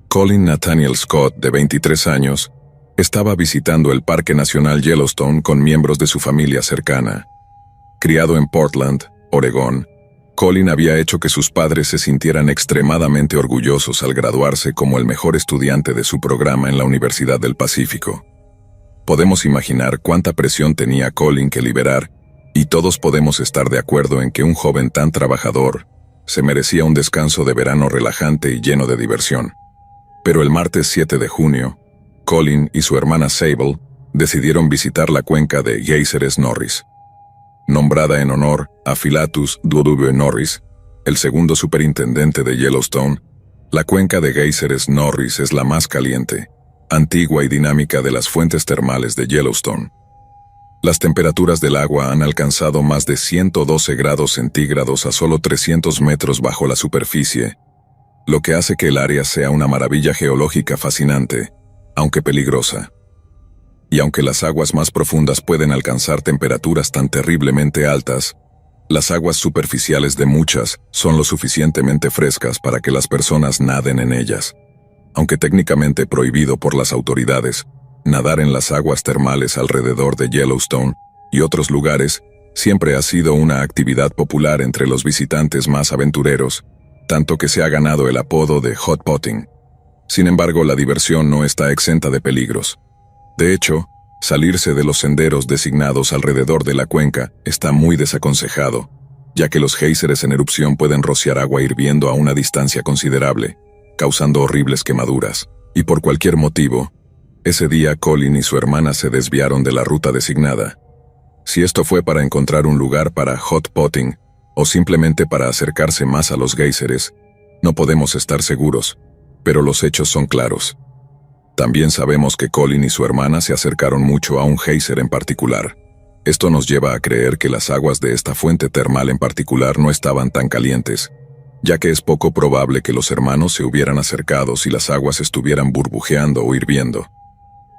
Colin Nathaniel Scott, de 23 años, estaba visitando el Parque Nacional Yellowstone con miembros de su familia cercana. Criado en Portland, Oregón, Colin había hecho que sus padres se sintieran extremadamente orgullosos al graduarse como el mejor estudiante de su programa en la Universidad del Pacífico. Podemos imaginar cuánta presión tenía Colin que liberar, y todos podemos estar de acuerdo en que un joven tan trabajador se merecía un descanso de verano relajante y lleno de diversión. Pero el martes 7 de junio, Colin y su hermana Sable decidieron visitar la cuenca de Géiseres Norris. Nombrada en honor a Philatus W. Norris, el segundo superintendente de Yellowstone, la cuenca de Géiseres Norris es la más caliente, antigua y dinámica de las fuentes termales de Yellowstone. Las temperaturas del agua han alcanzado más de 112 grados centígrados a solo 300 metros bajo la superficie, lo que hace que el área sea una maravilla geológica fascinante, aunque peligrosa. Y aunque las aguas más profundas pueden alcanzar temperaturas tan terriblemente altas, las aguas superficiales de muchas son lo suficientemente frescas para que las personas naden en ellas. Aunque técnicamente prohibido por las autoridades, nadar en las aguas termales alrededor de Yellowstone y otros lugares siempre ha sido una actividad popular entre los visitantes más aventureros, tanto que se ha ganado el apodo de hot potting. Sin embargo, la diversión no está exenta de peligros. De hecho, salirse de los senderos designados alrededor de la cuenca está muy desaconsejado, ya que los géiseres en erupción pueden rociar agua hirviendo a una distancia considerable, causando horribles quemaduras. Y por cualquier motivo, ese día Colin y su hermana se desviaron de la ruta designada. Si esto fue para encontrar un lugar para hot potting, o simplemente para acercarse más a los géiseres, no podemos estar seguros, pero los hechos son claros. También sabemos que Colin y su hermana se acercaron mucho a un geyser en particular. Esto nos lleva a creer que las aguas de esta fuente termal en particular no estaban tan calientes, ya que es poco probable que los hermanos se hubieran acercado si las aguas estuvieran burbujeando o hirviendo.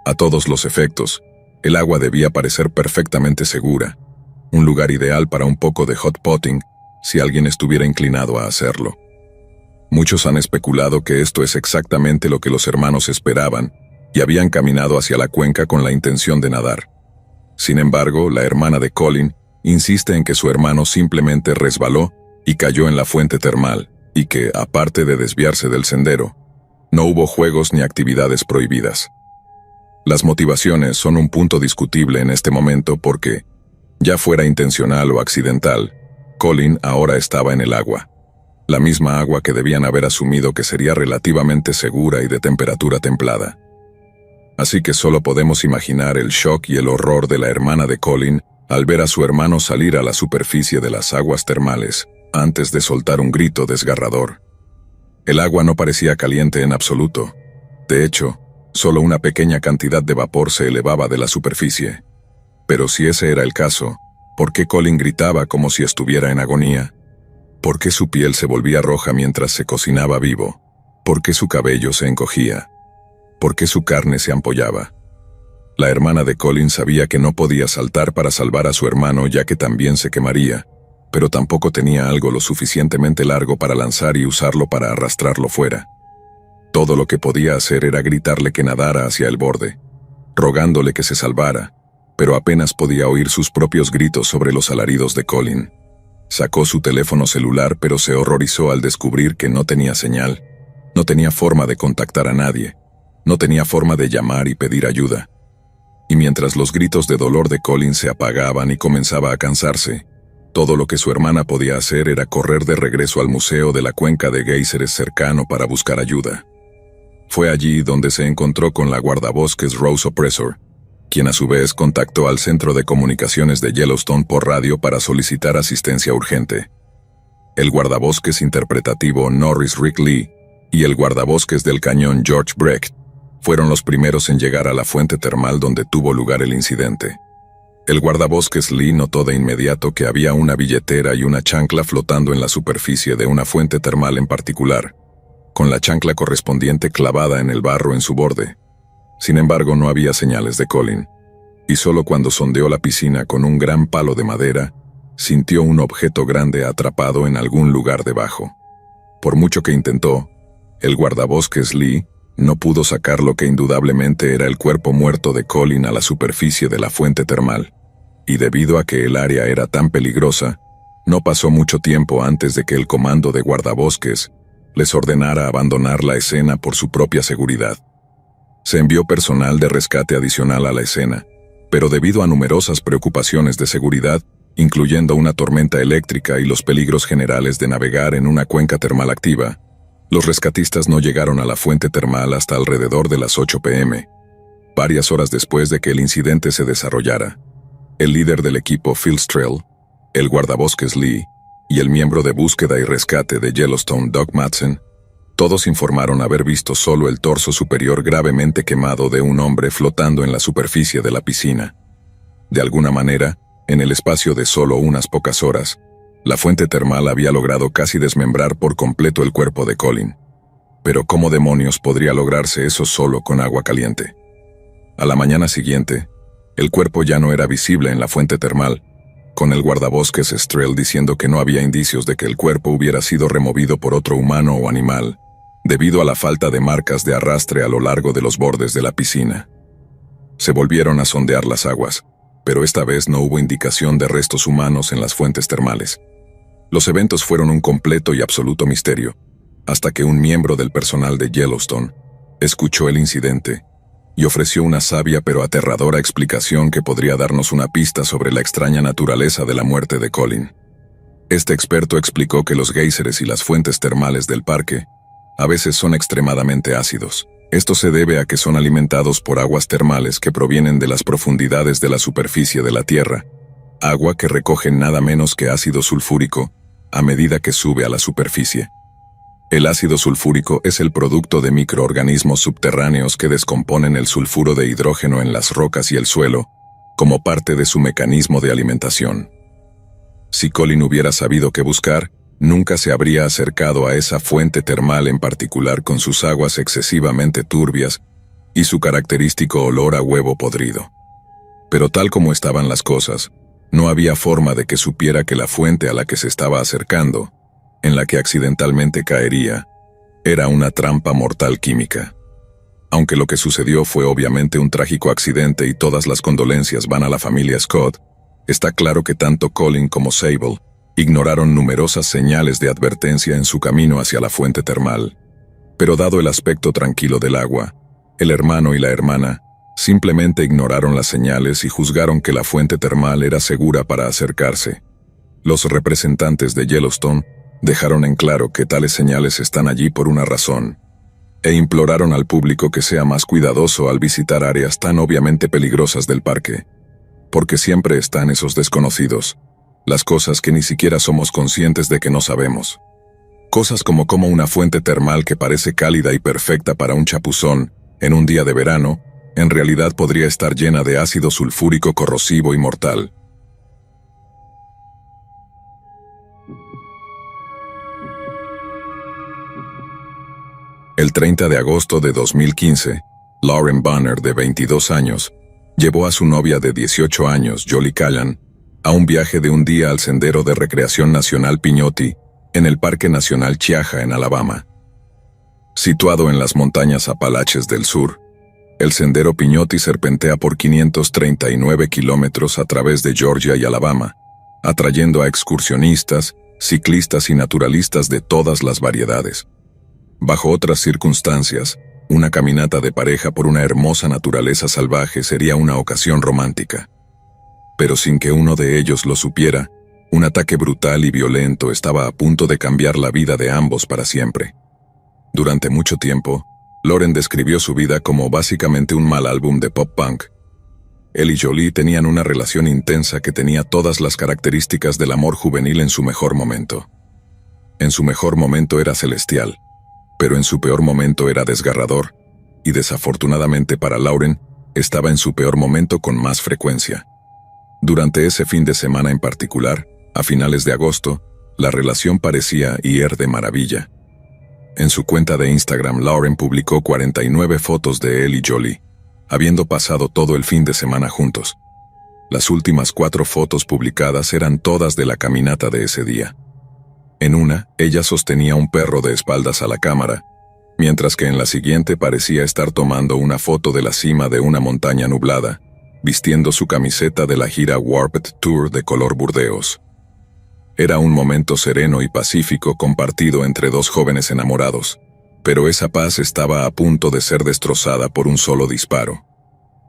A todos los efectos, el agua debía parecer perfectamente segura, un lugar ideal para un poco de hot potting si alguien estuviera inclinado a hacerlo. Muchos han especulado que esto es exactamente lo que los hermanos esperaban y habían caminado hacia la cuenca con la intención de nadar. Sin embargo, la hermana de Colin insiste en que su hermano simplemente resbaló y cayó en la fuente termal, y que, aparte de desviarse del sendero, no hubo juegos ni actividades prohibidas. Las motivaciones son un punto discutible en este momento porque, ya fuera intencional o accidental, Colin ahora estaba en el agua. La misma agua que debían haber asumido que sería relativamente segura y de temperatura templada. Así que solo podemos imaginar el shock y el horror de la hermana de Colin al ver a su hermano salir a la superficie de las aguas termales, antes de soltar un grito desgarrador. El agua no parecía caliente en absoluto. De hecho, solo una pequeña cantidad de vapor se elevaba de la superficie. Pero si ese era el caso, ¿por qué Colin gritaba como si estuviera en agonía? ¿Por qué su piel se volvía roja mientras se cocinaba vivo? ¿Por qué su cabello se encogía? ¿Por qué su carne se ampollaba? La hermana de Colin sabía que no podía saltar para salvar a su hermano ya que también se quemaría, pero tampoco tenía algo lo suficientemente largo para lanzar y usarlo para arrastrarlo fuera. Todo lo que podía hacer era gritarle que nadara hacia el borde, rogándole que se salvara, pero apenas podía oír sus propios gritos sobre los alaridos de Colin. Sacó su teléfono celular pero se horrorizó al descubrir que no tenía señal, no tenía forma de contactar a nadie, no tenía forma de llamar y pedir ayuda. Y mientras los gritos de dolor de Colin se apagaban y comenzaba a cansarse, todo lo que su hermana podía hacer era correr de regreso al museo de la cuenca de géiseres cercano para buscar ayuda. Fue allí donde se encontró con la guardabosques Rose Oppressor, quien a su vez contactó al centro de comunicaciones de Yellowstone por radio para solicitar asistencia urgente. El guardabosques interpretativo Norris Rick Lee y el guardabosques del cañón George Brecht fueron los primeros en llegar a la fuente termal donde tuvo lugar el incidente. El guardabosques Lee notó de inmediato que había una billetera y una chancla flotando en la superficie de una fuente termal en particular, con la chancla correspondiente clavada en el barro en su borde. Sin embargo, no había señales de Colin, y solo cuando sondeó la piscina con un gran palo de madera, sintió un objeto grande atrapado en algún lugar debajo. Por mucho que intentó, el guardabosques Lee no pudo sacar lo que indudablemente era el cuerpo muerto de Colin a la superficie de la fuente termal, y debido a que el área era tan peligrosa, no pasó mucho tiempo antes de que el comando de guardabosques les ordenara abandonar la escena por su propia seguridad. Se envió personal de rescate adicional a la escena, pero debido a numerosas preocupaciones de seguridad, incluyendo una tormenta eléctrica y los peligros generales de navegar en una cuenca termal activa, los rescatistas no llegaron a la fuente termal hasta alrededor de las 8 p.m., varias horas después de que el incidente se desarrollara. El líder del equipo Phil Strell, el guardabosques Lee y el miembro de búsqueda y rescate de Yellowstone Doug Madsen, todos informaron haber visto solo el torso superior gravemente quemado de un hombre flotando en la superficie de la piscina. De alguna manera, en el espacio de solo unas pocas horas, la fuente termal había logrado casi desmembrar por completo el cuerpo de Colin. Pero ¿cómo demonios podría lograrse eso solo con agua caliente? A la mañana siguiente, el cuerpo ya no era visible en la fuente termal, con el guardabosques Strell diciendo que no había indicios de que el cuerpo hubiera sido removido por otro humano o animal, debido a la falta de marcas de arrastre a lo largo de los bordes de la piscina. Se volvieron a sondear las aguas, pero esta vez no hubo indicación de restos humanos en las fuentes termales. Los eventos fueron un completo y absoluto misterio, hasta que un miembro del personal de Yellowstone escuchó el incidente y ofreció una sabia pero aterradora explicación que podría darnos una pista sobre la extraña naturaleza de la muerte de Colin. Este experto explicó que los géiseres y las fuentes termales del parque a veces son extremadamente ácidos. Esto se debe a que son alimentados por aguas termales que provienen de las profundidades de la superficie de la Tierra, agua que recoge nada menos que ácido sulfúrico a medida que sube a la superficie. El ácido sulfúrico es el producto de microorganismos subterráneos que descomponen el sulfuro de hidrógeno en las rocas y el suelo, como parte de su mecanismo de alimentación. Si Colin hubiera sabido qué buscar, nunca se habría acercado a esa fuente termal en particular con sus aguas excesivamente turbias y su característico olor a huevo podrido. Pero tal como estaban las cosas, no había forma de que supiera que la fuente a la que se estaba acercando, en la que accidentalmente caería, era una trampa mortal química. Aunque lo que sucedió fue obviamente un trágico accidente y todas las condolencias van a la familia Scott, está claro que tanto Colin como Sable ignoraron numerosas señales de advertencia en su camino hacia la fuente termal. Pero dado el aspecto tranquilo del agua, el hermano y la hermana simplemente ignoraron las señales y juzgaron que la fuente termal era segura para acercarse. Los representantes de Yellowstone dejaron en claro que tales señales están allí por una razón, e imploraron al público que sea más cuidadoso al visitar áreas tan obviamente peligrosas del parque, porque siempre están esos desconocidos, las cosas que ni siquiera somos conscientes de que no sabemos. Cosas como una fuente termal que parece cálida y perfecta para un chapuzón en un día de verano, en realidad podría estar llena de ácido sulfúrico corrosivo y mortal. El 30 de agosto de 2015, Lauren Banner, de 22 años, llevó a su novia de 18 años, Jolie Callan, a un viaje de un día al Sendero de Recreación Nacional Pinhoti, en el Parque Nacional Chiaja, en Alabama. Situado en las montañas Apalaches del sur, el Sendero Pinhoti serpentea por 539 kilómetros a través de Georgia y Alabama, atrayendo a excursionistas, ciclistas y naturalistas de todas las variedades. Bajo otras circunstancias, una caminata de pareja por una hermosa naturaleza salvaje sería una ocasión romántica. Pero sin que uno de ellos lo supiera, un ataque brutal y violento estaba a punto de cambiar la vida de ambos para siempre. Durante mucho tiempo, Lauren describió su vida como básicamente un mal álbum de pop punk. Él y Jolie tenían una relación intensa que tenía todas las características del amor juvenil en su mejor momento. En su mejor momento era celestial, pero en su peor momento era desgarrador, y desafortunadamente para Lauren, estaba en su peor momento con más frecuencia. Durante ese fin de semana en particular, a finales de agosto, la relación parecía ir de maravilla. En su cuenta de Instagram, Lauren publicó 49 fotos de él y Jolie, habiendo pasado todo el fin de semana juntos. Las últimas 4 fotos publicadas eran todas de la caminata de ese día. En una, ella sostenía un perro de espaldas a la cámara, mientras que en la siguiente parecía estar tomando una foto de la cima de una montaña nublada, vistiendo su camiseta de la gira Warped Tour de color burdeos. Era un momento sereno y pacífico compartido entre dos jóvenes enamorados, pero esa paz estaba a punto de ser destrozada por un solo disparo.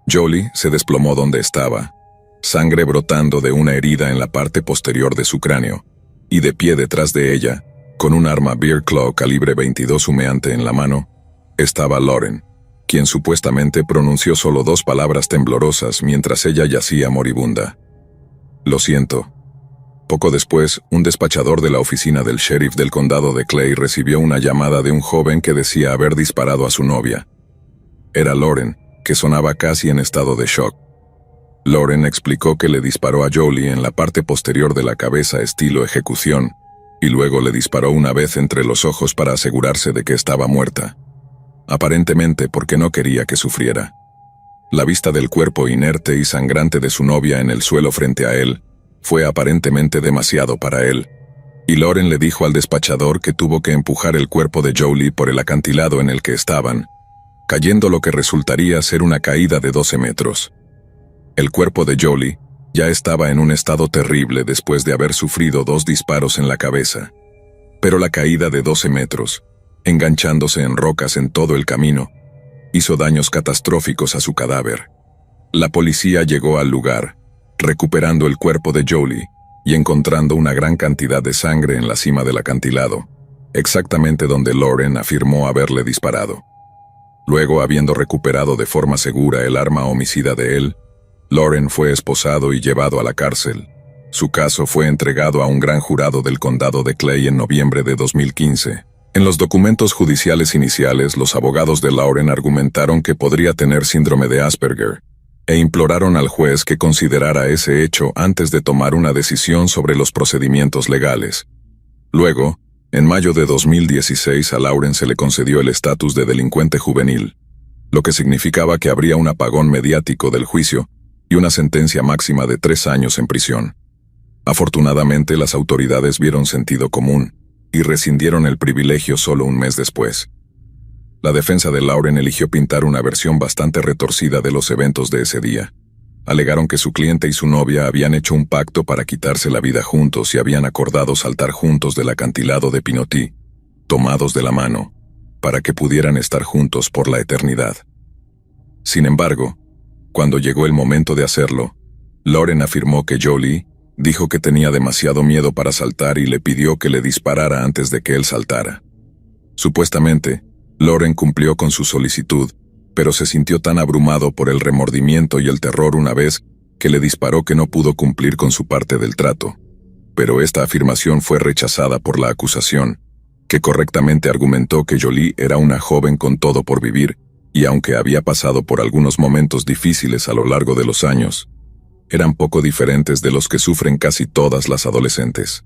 Jolie se desplomó donde estaba, sangre brotando de una herida en la parte posterior de su cráneo, y de pie detrás de ella, con un arma Bear Claw calibre 22 humeante en la mano, estaba Lauren, quien supuestamente pronunció solo 2 palabras temblorosas mientras ella yacía moribunda. Lo siento. Poco después, un despachador de la oficina del sheriff del condado de Clay recibió una llamada de un joven que decía haber disparado a su novia. Era Lauren, que sonaba casi en estado de shock. Lauren explicó que le disparó a Jolie en la parte posterior de la cabeza estilo ejecución, y luego le disparó una vez entre los ojos para asegurarse de que estaba muerta. Aparentemente porque no quería que sufriera. La vista del cuerpo inerte y sangrante de su novia en el suelo frente a él fue aparentemente demasiado para él, y Lauren le dijo al despachador que tuvo que empujar el cuerpo de Jolie por el acantilado en el que estaban, cayendo lo que resultaría ser una caída de 12 metros. El cuerpo de Jolie ya estaba en un estado terrible después de haber sufrido 2 disparos en la cabeza, pero la caída de 12 metros, enganchándose en rocas en todo el camino, hizo daños catastróficos a su cadáver. La policía llegó al lugar, recuperando el cuerpo de Jolie, y encontrando una gran cantidad de sangre en la cima del acantilado, exactamente donde Lauren afirmó haberle disparado. Luego, habiendo recuperado de forma segura el arma homicida de él, Lauren fue esposado y llevado a la cárcel. Su caso fue entregado a un gran jurado del condado de Clay en noviembre de 2015. En los documentos judiciales iniciales, los abogados de Lauren argumentaron que podría tener síndrome de Asperger, e imploraron al juez que considerara ese hecho antes de tomar una decisión sobre los procedimientos legales. Luego, en mayo de 2016 a Lauren se le concedió el estatus de delincuente juvenil, lo que significaba que habría un apagón mediático del juicio y una sentencia máxima de 3 años en prisión. Afortunadamente, las autoridades vieron sentido común y rescindieron el privilegio solo un mes después. La defensa de Lauren eligió pintar una versión bastante retorcida de los eventos de ese día. Alegaron que su cliente y su novia habían hecho un pacto para quitarse la vida juntos y habían acordado saltar juntos del acantilado de Pinotí, tomados de la mano, para que pudieran estar juntos por la eternidad. Sin embargo, cuando llegó el momento de hacerlo, Lauren afirmó que Jolie dijo que tenía demasiado miedo para saltar y le pidió que le disparara antes de que él saltara. Supuestamente, Lauren cumplió con su solicitud, pero se sintió tan abrumado por el remordimiento y el terror una vez que le disparó que no pudo cumplir con su parte del trato. Pero esta afirmación fue rechazada por la acusación, que correctamente argumentó que Jolie era una joven con todo por vivir, y aunque había pasado por algunos momentos difíciles a lo largo de los años, eran poco diferentes de los que sufren casi todas las adolescentes.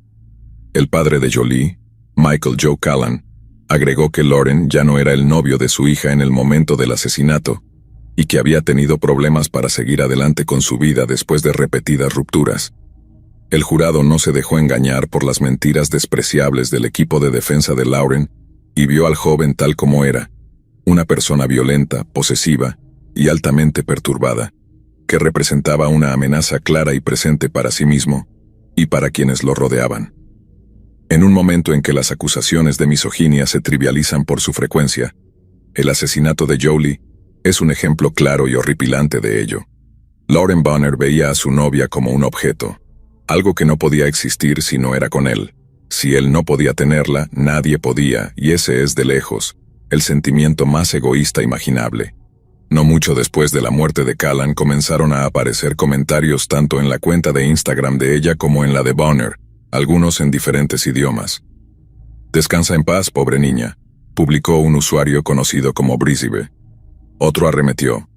El padre de Jolie, Michael Joe Callan, agregó que Lauren ya no era el novio de su hija en el momento del asesinato, y que había tenido problemas para seguir adelante con su vida después de repetidas rupturas. El jurado no se dejó engañar por las mentiras despreciables del equipo de defensa de Lauren y vio al joven tal como era, una persona violenta, posesiva y altamente perturbada, que representaba una amenaza clara y presente para sí mismo y para quienes lo rodeaban. En un momento en que las acusaciones de misoginia se trivializan por su frecuencia, el asesinato de Jolie es un ejemplo claro y horripilante de ello. Lauren Bonner veía a su novia como un objeto, algo que no podía existir si no era con él. Si él no podía tenerla, nadie podía, y ese es de lejos el sentimiento más egoísta imaginable. No mucho después de la muerte de Callan comenzaron a aparecer comentarios tanto en la cuenta de Instagram de ella como en la de Bonner, algunos en diferentes idiomas. «Descansa en paz, pobre niña», publicó un usuario conocido como Breezybe. Otro arremetió: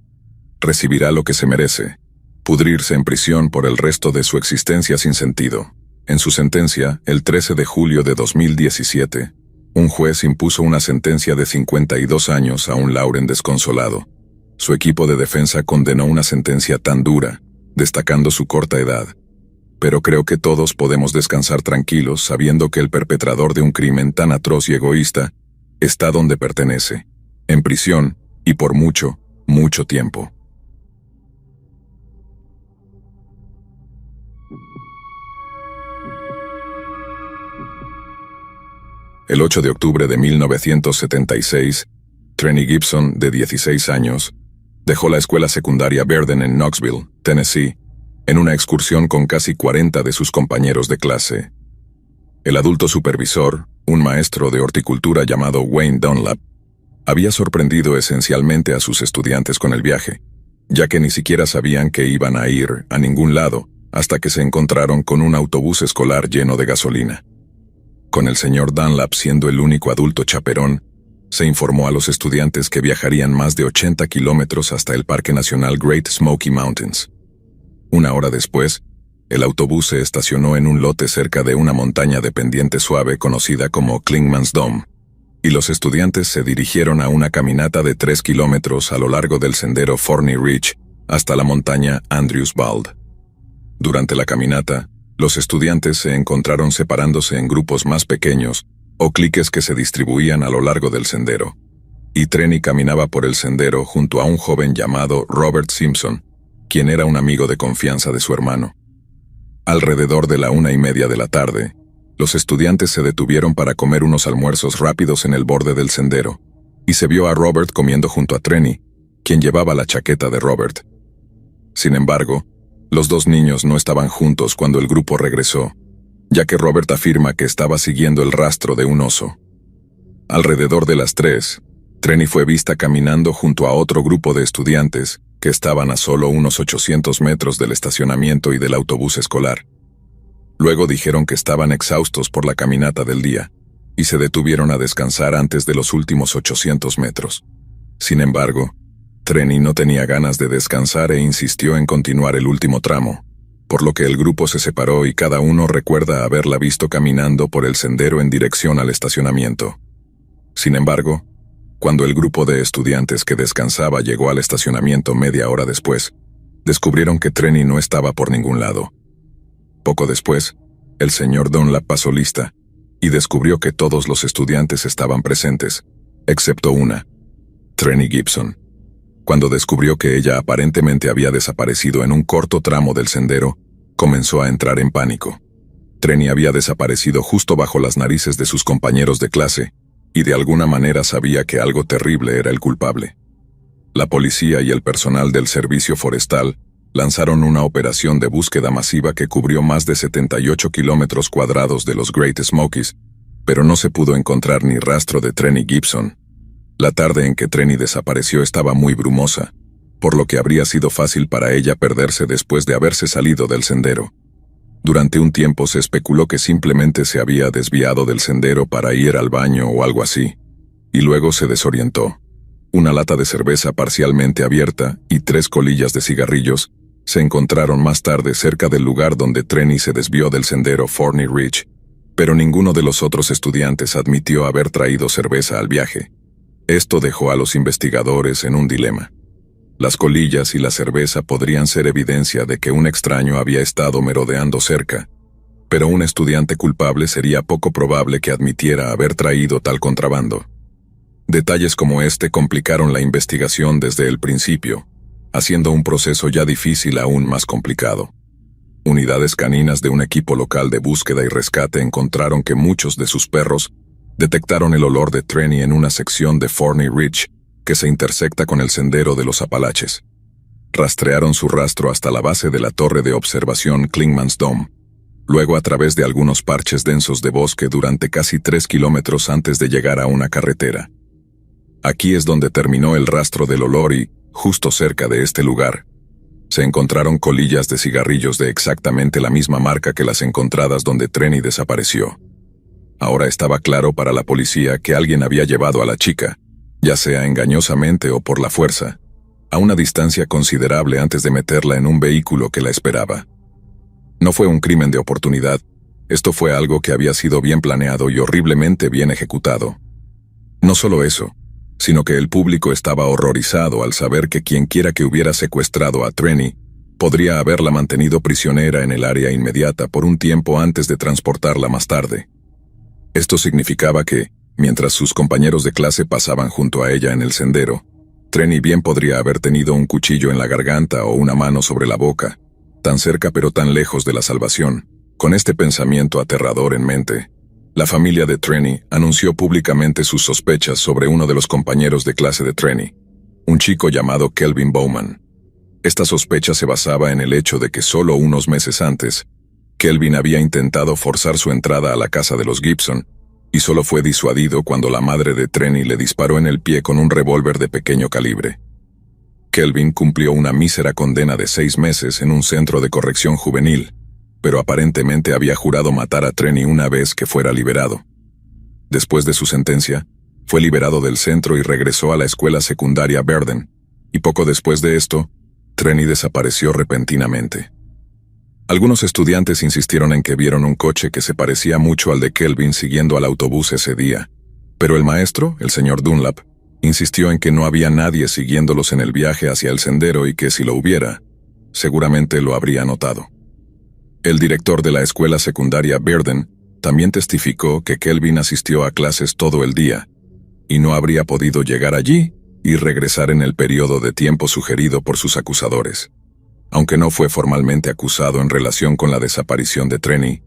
«Recibirá lo que se merece, pudrirse en prisión por el resto de su existencia sin sentido». En su sentencia, el 13 de julio de 2017, un juez impuso una sentencia de 52 años a un Lauren desconsolado. Su equipo de defensa condenó una sentencia tan dura, destacando su corta edad. Pero creo que todos podemos descansar tranquilos sabiendo que el perpetrador de un crimen tan atroz y egoísta está donde pertenece, en prisión, y por mucho, mucho tiempo. El 8 de octubre de 1976, Trenny Gibson, de 16 años, dejó la escuela secundaria Verden en Knoxville, Tennessee, en una excursión con casi 40 de sus compañeros de clase. El adulto supervisor, un maestro de horticultura llamado Wayne Dunlap, había sorprendido esencialmente a sus estudiantes con el viaje, ya que ni siquiera sabían que iban a ir a ningún lado hasta que se encontraron con un autobús escolar lleno de gasolina. Con el señor Dunlap siendo el único adulto chaperón, se informó a los estudiantes que viajarían más de 80 kilómetros hasta el Parque Nacional Great Smoky Mountains. Una hora después, el autobús se estacionó en un lote cerca de una montaña de pendiente suave conocida como Clingman's Dome, y los estudiantes se dirigieron a una caminata de 3 kilómetros a lo largo del sendero Forney Ridge hasta la montaña Andrews Bald. Durante la caminata, los estudiantes se encontraron separándose en grupos más pequeños o cliques que se distribuían a lo largo del sendero, y Trenny caminaba por el sendero junto a un joven llamado Robert Simpson, quien era un amigo de confianza de su hermano. Alrededor de la 1:30 de la tarde, los estudiantes se detuvieron para comer unos almuerzos rápidos en el borde del sendero, y se vio a Robert comiendo junto a Trenny, quien llevaba la chaqueta de Robert. Sin embargo, Los dos niños no estaban juntos cuando el grupo regresó, ya que Robert afirma que estaba siguiendo el rastro de un oso. Alrededor de las 3, Trenny fue vista caminando junto a otro grupo de estudiantes que estaban a solo unos 800 metros del estacionamiento y del autobús escolar. Luego dijeron que estaban exhaustos por la caminata del día y se detuvieron a descansar antes de los últimos 800 metros. Sin embargo, Trenny no tenía ganas de descansar e insistió en continuar el último tramo, por lo que el grupo se separó y cada uno recuerda haberla visto caminando por el sendero en dirección al estacionamiento. Sin embargo, cuando el grupo de estudiantes que descansaba llegó al estacionamiento media hora después, descubrieron que Trenny no estaba por ningún lado. Poco después, el señor Dunlap pasó lista y descubrió que todos los estudiantes estaban presentes, excepto una, Trenny Gibson. Cuando descubrió que ella aparentemente había desaparecido en un corto tramo del sendero, comenzó a entrar en pánico. Trenny había desaparecido justo bajo las narices de sus compañeros de clase, y de alguna manera sabía que algo terrible era el culpable. La policía y el personal del servicio forestal lanzaron una operación de búsqueda masiva que cubrió más de 78 kilómetros cuadrados de los Great Smokies, pero no se pudo encontrar ni rastro de Trenny Gibson. La tarde en que Trenny desapareció estaba muy brumosa, por lo que habría sido fácil para ella perderse después de haberse salido del sendero. Durante un tiempo se especuló que simplemente se había desviado del sendero para ir al baño o algo así, y luego se desorientó. Una lata de cerveza parcialmente abierta y 3 colillas de cigarrillos se encontraron más tarde cerca del lugar donde Trenny se desvió del sendero Forney Ridge, pero ninguno de los otros estudiantes admitió haber traído cerveza al viaje. Esto dejó a los investigadores en un dilema. Las colillas y la cerveza podrían ser evidencia de que un extraño había estado merodeando cerca, pero un estudiante culpable sería poco probable que admitiera haber traído tal contrabando. Detalles como este complicaron la investigación desde el principio, haciendo un proceso ya difícil aún más complicado. Unidades caninas de un equipo local de búsqueda y rescate encontraron que muchos de sus perros detectaron el olor de Trenny en una sección de Forney Ridge que se intersecta con el sendero de los Apalaches. Rastrearon su rastro hasta la base de la torre de observación Clingman's Dome, luego a través de algunos parches densos de bosque durante casi 3 kilómetros antes de llegar a una carretera. Aquí es donde terminó el rastro del olor y, justo cerca de este lugar, se encontraron colillas de cigarrillos de exactamente la misma marca que las encontradas donde Trenny desapareció. Ahora estaba claro para la policía que alguien había llevado a la chica, ya sea engañosamente o por la fuerza, a una distancia considerable antes de meterla en un vehículo que la esperaba. No fue un crimen de oportunidad, esto fue algo que había sido bien planeado y horriblemente bien ejecutado. No solo eso, sino que el público estaba horrorizado al saber que quienquiera que hubiera secuestrado a Trenny podría haberla mantenido prisionera en el área inmediata por un tiempo antes de transportarla más tarde. Esto significaba que, mientras sus compañeros de clase pasaban junto a ella en el sendero, Trenny bien podría haber tenido un cuchillo en la garganta o una mano sobre la boca, tan cerca pero tan lejos de la salvación. Con este pensamiento aterrador en mente, la familia de Trenny anunció públicamente sus sospechas sobre uno de los compañeros de clase de Trenny, un chico llamado Kelvin Bowman. Esta sospecha se basaba en el hecho de que solo unos meses antes, Kelvin había intentado forzar su entrada a la casa de los Gibson, y solo fue disuadido cuando la madre de Trenny le disparó en el pie con un revólver de pequeño calibre. Kelvin cumplió una mísera condena de 6 meses en un centro de corrección juvenil, pero aparentemente había jurado matar a Trenny una vez que fuera liberado. Después de su sentencia, fue liberado del centro y regresó a la escuela secundaria Verden, y poco después de esto, Trenny desapareció repentinamente. Algunos estudiantes insistieron en que vieron un coche que se parecía mucho al de Kelvin siguiendo al autobús ese día, pero el maestro, el señor Dunlap, insistió en que no había nadie siguiéndolos en el viaje hacia el sendero y que si lo hubiera, seguramente lo habría notado. El director de la escuela secundaria Verden también testificó que Kelvin asistió a clases todo el día y no habría podido llegar allí y regresar en el periodo de tiempo sugerido por sus acusadores. Aunque no fue formalmente acusado en relación con la desaparición de Trenny,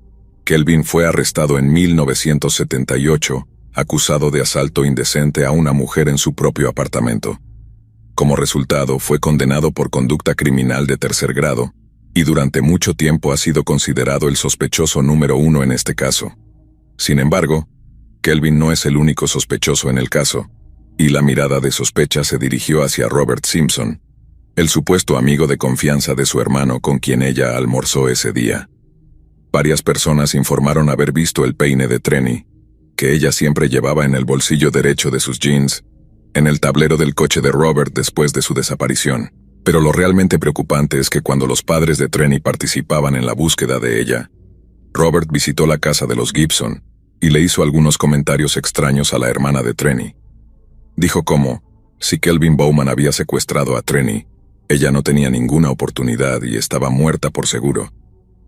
Kelvin fue arrestado en 1978, acusado de asalto indecente a una mujer en su propio apartamento. Como resultado, fue condenado por conducta criminal de 3er grado, y durante mucho tiempo ha sido considerado el sospechoso número 1 en este caso. Sin embargo, Kelvin no es el único sospechoso en el caso, y la mirada de sospecha se dirigió hacia Robert Simpson, el supuesto amigo de confianza de su hermano con quien ella almorzó ese día. Varias personas informaron haber visto el peine de Trenny, que ella siempre llevaba en el bolsillo derecho de sus jeans, en el tablero del coche de Robert después de su desaparición. Pero lo realmente preocupante es que cuando los padres de Trenny participaban en la búsqueda de ella, Robert visitó la casa de los Gibson y le hizo algunos comentarios extraños a la hermana de Trenny. Dijo como, si Kelvin Bowman había secuestrado a Trenny, ella no tenía ninguna oportunidad y estaba muerta por seguro,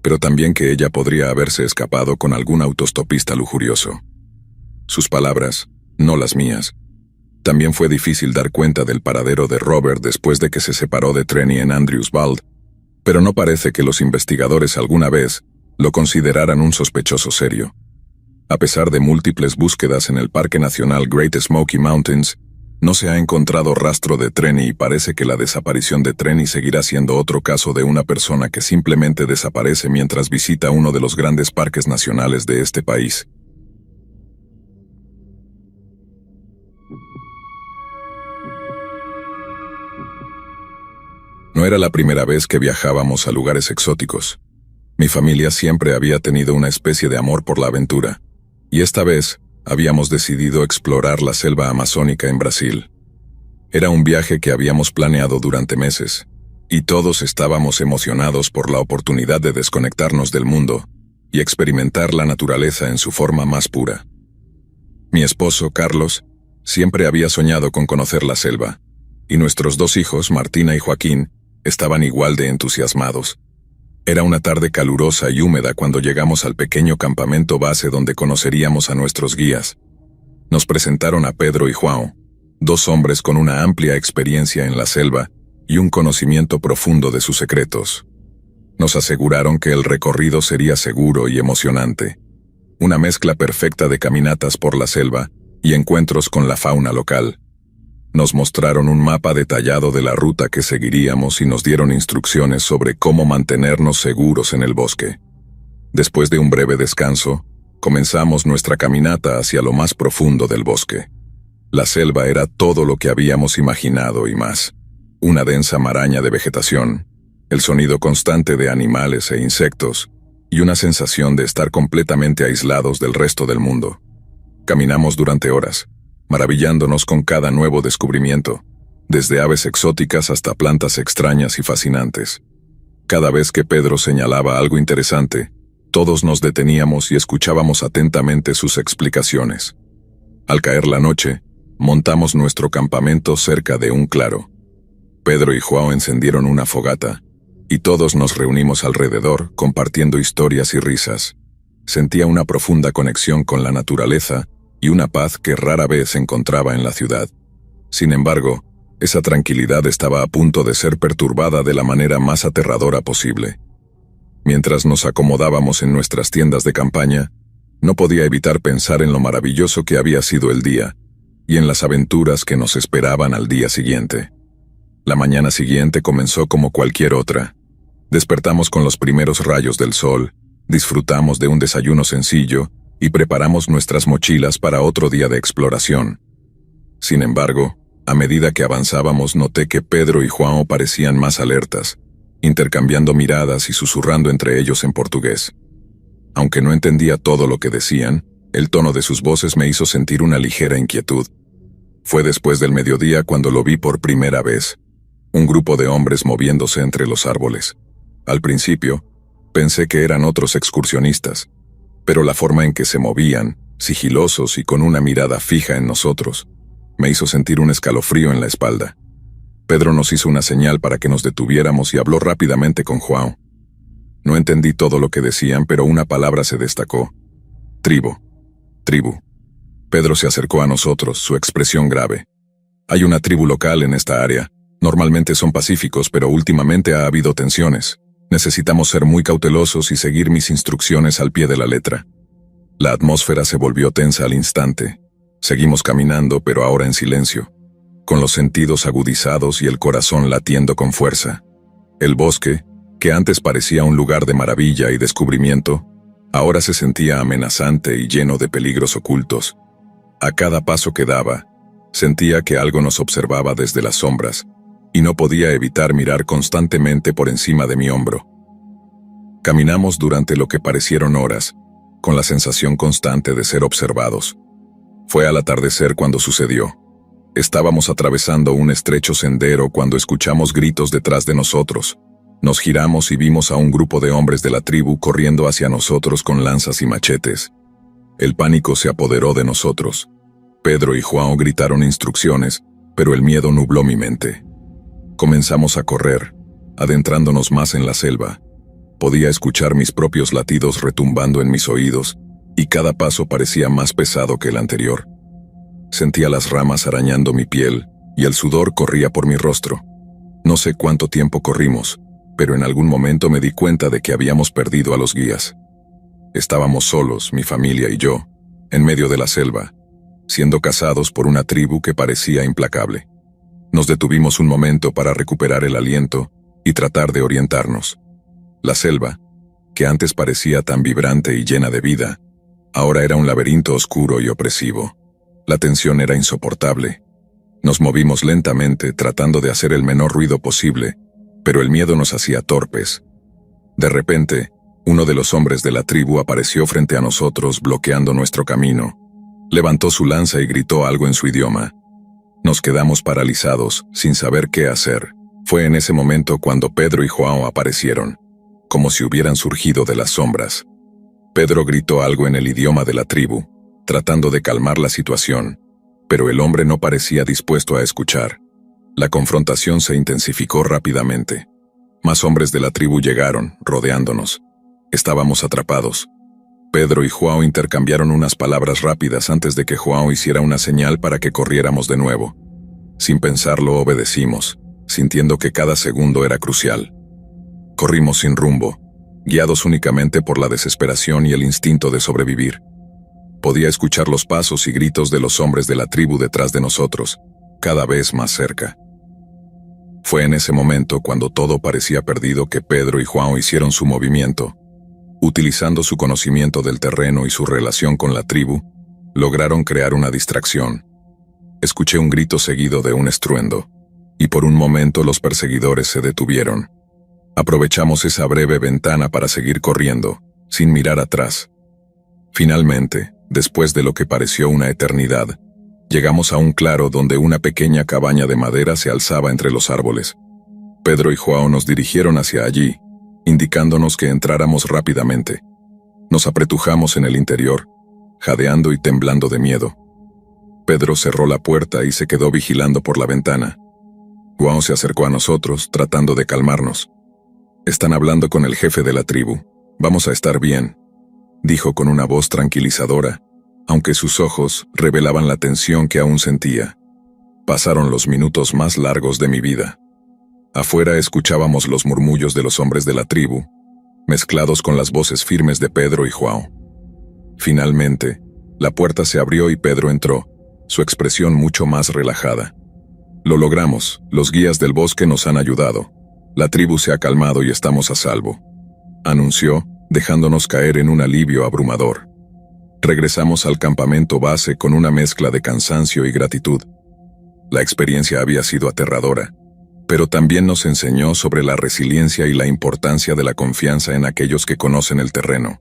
pero también que ella podría haberse escapado con algún autostopista lujurioso. Sus palabras, no las mías. También fue difícil dar cuenta del paradero de Robert después de que se separó de Trenny en Andrews Bald, pero no parece que los investigadores alguna vez lo consideraran un sospechoso serio. A pesar de múltiples búsquedas en el Parque Nacional Great Smoky Mountains, no se ha encontrado rastro de Trenny y parece que la desaparición de Trenny seguirá siendo otro caso de una persona que simplemente desaparece mientras visita uno de los grandes parques nacionales de este país. No era la primera vez que viajábamos a lugares exóticos. Mi familia siempre había tenido una especie de amor por la aventura, y esta vez habíamos decidido explorar la selva amazónica en Brasil. Era un viaje que habíamos planeado durante meses, y todos estábamos emocionados por la oportunidad de desconectarnos del mundo y experimentar la naturaleza en su forma más pura. Mi esposo, Carlos, siempre había soñado con conocer la selva, y nuestros 2 hijos, Martina y Joaquín, estaban igual de entusiasmados. Era una tarde calurosa y húmeda cuando llegamos al pequeño campamento base donde conoceríamos a nuestros guías. Nos presentaron a Pedro y João, 2 hombres con una amplia experiencia en la selva y un conocimiento profundo de sus secretos. Nos aseguraron que el recorrido sería seguro y emocionante, una mezcla perfecta de caminatas por la selva y encuentros con la fauna local. Nos mostraron un mapa detallado de la ruta que seguiríamos y nos dieron instrucciones sobre cómo mantenernos seguros en el bosque. Después de un breve descanso, comenzamos nuestra caminata hacia lo más profundo del bosque. La selva era todo lo que habíamos imaginado y más. Una densa maraña de vegetación, el sonido constante de animales e insectos, y una sensación de estar completamente aislados del resto del mundo. Caminamos durante horas, maravillándonos con cada nuevo descubrimiento, desde aves exóticas hasta plantas extrañas y fascinantes. Cada vez que Pedro señalaba algo interesante, todos nos deteníamos y escuchábamos atentamente sus explicaciones. Al caer la noche, montamos nuestro campamento cerca de un claro. Pedro y João encendieron una fogata, y todos nos reunimos alrededor, compartiendo historias y risas. Sentía una profunda conexión con la naturaleza y una paz que rara vez encontraba en la ciudad. Sin embargo, esa tranquilidad estaba a punto de ser perturbada de la manera más aterradora posible. Mientras nos acomodábamos en nuestras tiendas de campaña, no podía evitar pensar en lo maravilloso que había sido el día, y en las aventuras que nos esperaban al día siguiente. La mañana siguiente comenzó como cualquier otra. Despertamos con los primeros rayos del sol, disfrutamos de un desayuno sencillo, y preparamos nuestras mochilas para otro día de exploración. Sin embargo, a medida que avanzábamos noté que Pedro y João parecían más alertas, intercambiando miradas y susurrando entre ellos en portugués. Aunque no entendía todo lo que decían, el tono de sus voces me hizo sentir una ligera inquietud. Fue después del mediodía cuando lo vi por primera vez, un grupo de hombres moviéndose entre los árboles. Al principio, pensé que eran otros excursionistas, pero la forma en que se movían, sigilosos y con una mirada fija en nosotros, me hizo sentir un escalofrío en la espalda. Pedro nos hizo una señal para que nos detuviéramos y habló rápidamente con João. No entendí todo lo que decían, pero una palabra se destacó. Tribu. Tribu. Pedro se acercó a nosotros, su expresión grave. Hay una tribu local en esta área. Normalmente son pacíficos, pero últimamente ha habido tensiones. Necesitamos ser muy cautelosos y seguir mis instrucciones al pie de la letra. La atmósfera se volvió tensa al instante. Seguimos caminando, pero ahora en silencio, con los sentidos agudizados y el corazón latiendo con fuerza. El bosque, que antes parecía un lugar de maravilla y descubrimiento, ahora se sentía amenazante y lleno de peligros ocultos. A cada paso que daba, sentía que algo nos observaba desde las sombras, y no podía evitar mirar constantemente por encima de mi hombro. Caminamos durante lo que parecieron horas, con la sensación constante de ser observados. Fue al atardecer cuando sucedió. Estábamos atravesando un estrecho sendero cuando escuchamos gritos detrás de nosotros. Nos giramos y vimos a un grupo de hombres de la tribu corriendo hacia nosotros con lanzas y machetes. El pánico se apoderó de nosotros. Pedro y João gritaron instrucciones, pero el miedo nubló mi mente. Comenzamos a correr, adentrándonos más en la selva. Podía escuchar mis propios latidos retumbando en mis oídos, y cada paso parecía más pesado que el anterior. Sentía las ramas arañando mi piel, y el sudor corría por mi rostro. No sé cuánto tiempo corrimos, pero en algún momento me di cuenta de que habíamos perdido a los guías. Estábamos solos, mi familia y yo, en medio de la selva, siendo cazados por una tribu que parecía implacable. Nos detuvimos un momento para recuperar el aliento y tratar de orientarnos. La selva, que antes parecía tan vibrante y llena de vida, ahora era un laberinto oscuro y opresivo. La tensión era insoportable. Nos movimos lentamente tratando de hacer el menor ruido posible, pero el miedo nos hacía torpes. De repente, uno de los hombres de la tribu apareció frente a nosotros bloqueando nuestro camino. Levantó su lanza y gritó algo en su idioma. Nos quedamos paralizados, sin saber qué hacer. Fue en ese momento cuando Pedro y João aparecieron, como si hubieran surgido de las sombras. Pedro gritó algo en el idioma de la tribu, tratando de calmar la situación, pero el hombre no parecía dispuesto a escuchar. La confrontación se intensificó rápidamente. Más hombres de la tribu llegaron, rodeándonos. Estábamos atrapados. Pedro y João intercambiaron unas palabras rápidas antes de que João hiciera una señal para que corriéramos de nuevo. Sin pensarlo, obedecimos, sintiendo que cada segundo era crucial. Corrimos sin rumbo, guiados únicamente por la desesperación y el instinto de sobrevivir. Podía escuchar los pasos y gritos de los hombres de la tribu detrás de nosotros, cada vez más cerca. Fue en ese momento cuando todo parecía perdido que Pedro y João hicieron su movimiento. Utilizando su conocimiento del terreno y su relación con la tribu, lograron crear una distracción. Escuché un grito seguido de un estruendo, y por un momento los perseguidores se detuvieron. Aprovechamos esa breve ventana para seguir corriendo, sin mirar atrás. Finalmente, después de lo que pareció una eternidad, llegamos a un claro donde una pequeña cabaña de madera se alzaba entre los árboles. Pedro y João nos dirigieron hacia allí, indicándonos que entráramos rápidamente. Nos apretujamos en el interior, jadeando y temblando de miedo. Pedro cerró la puerta y se quedó vigilando por la ventana. João se acercó a nosotros, tratando de calmarnos. «Están hablando con el jefe de la tribu. Vamos a estar bien», dijo con una voz tranquilizadora, aunque sus ojos revelaban la tensión que aún sentía. Pasaron los minutos más largos de mi vida. Afuera escuchábamos los murmullos de los hombres de la tribu, mezclados con las voces firmes de Pedro y João. Finalmente, la puerta se abrió y Pedro entró, su expresión mucho más relajada. «Lo logramos, los guías del bosque nos han ayudado. La tribu se ha calmado y estamos a salvo», anunció, dejándonos caer en un alivio abrumador. Regresamos al campamento base con una mezcla de cansancio y gratitud. La experiencia había sido aterradora, pero también nos enseñó sobre la resiliencia y la importancia de la confianza en aquellos que conocen el terreno.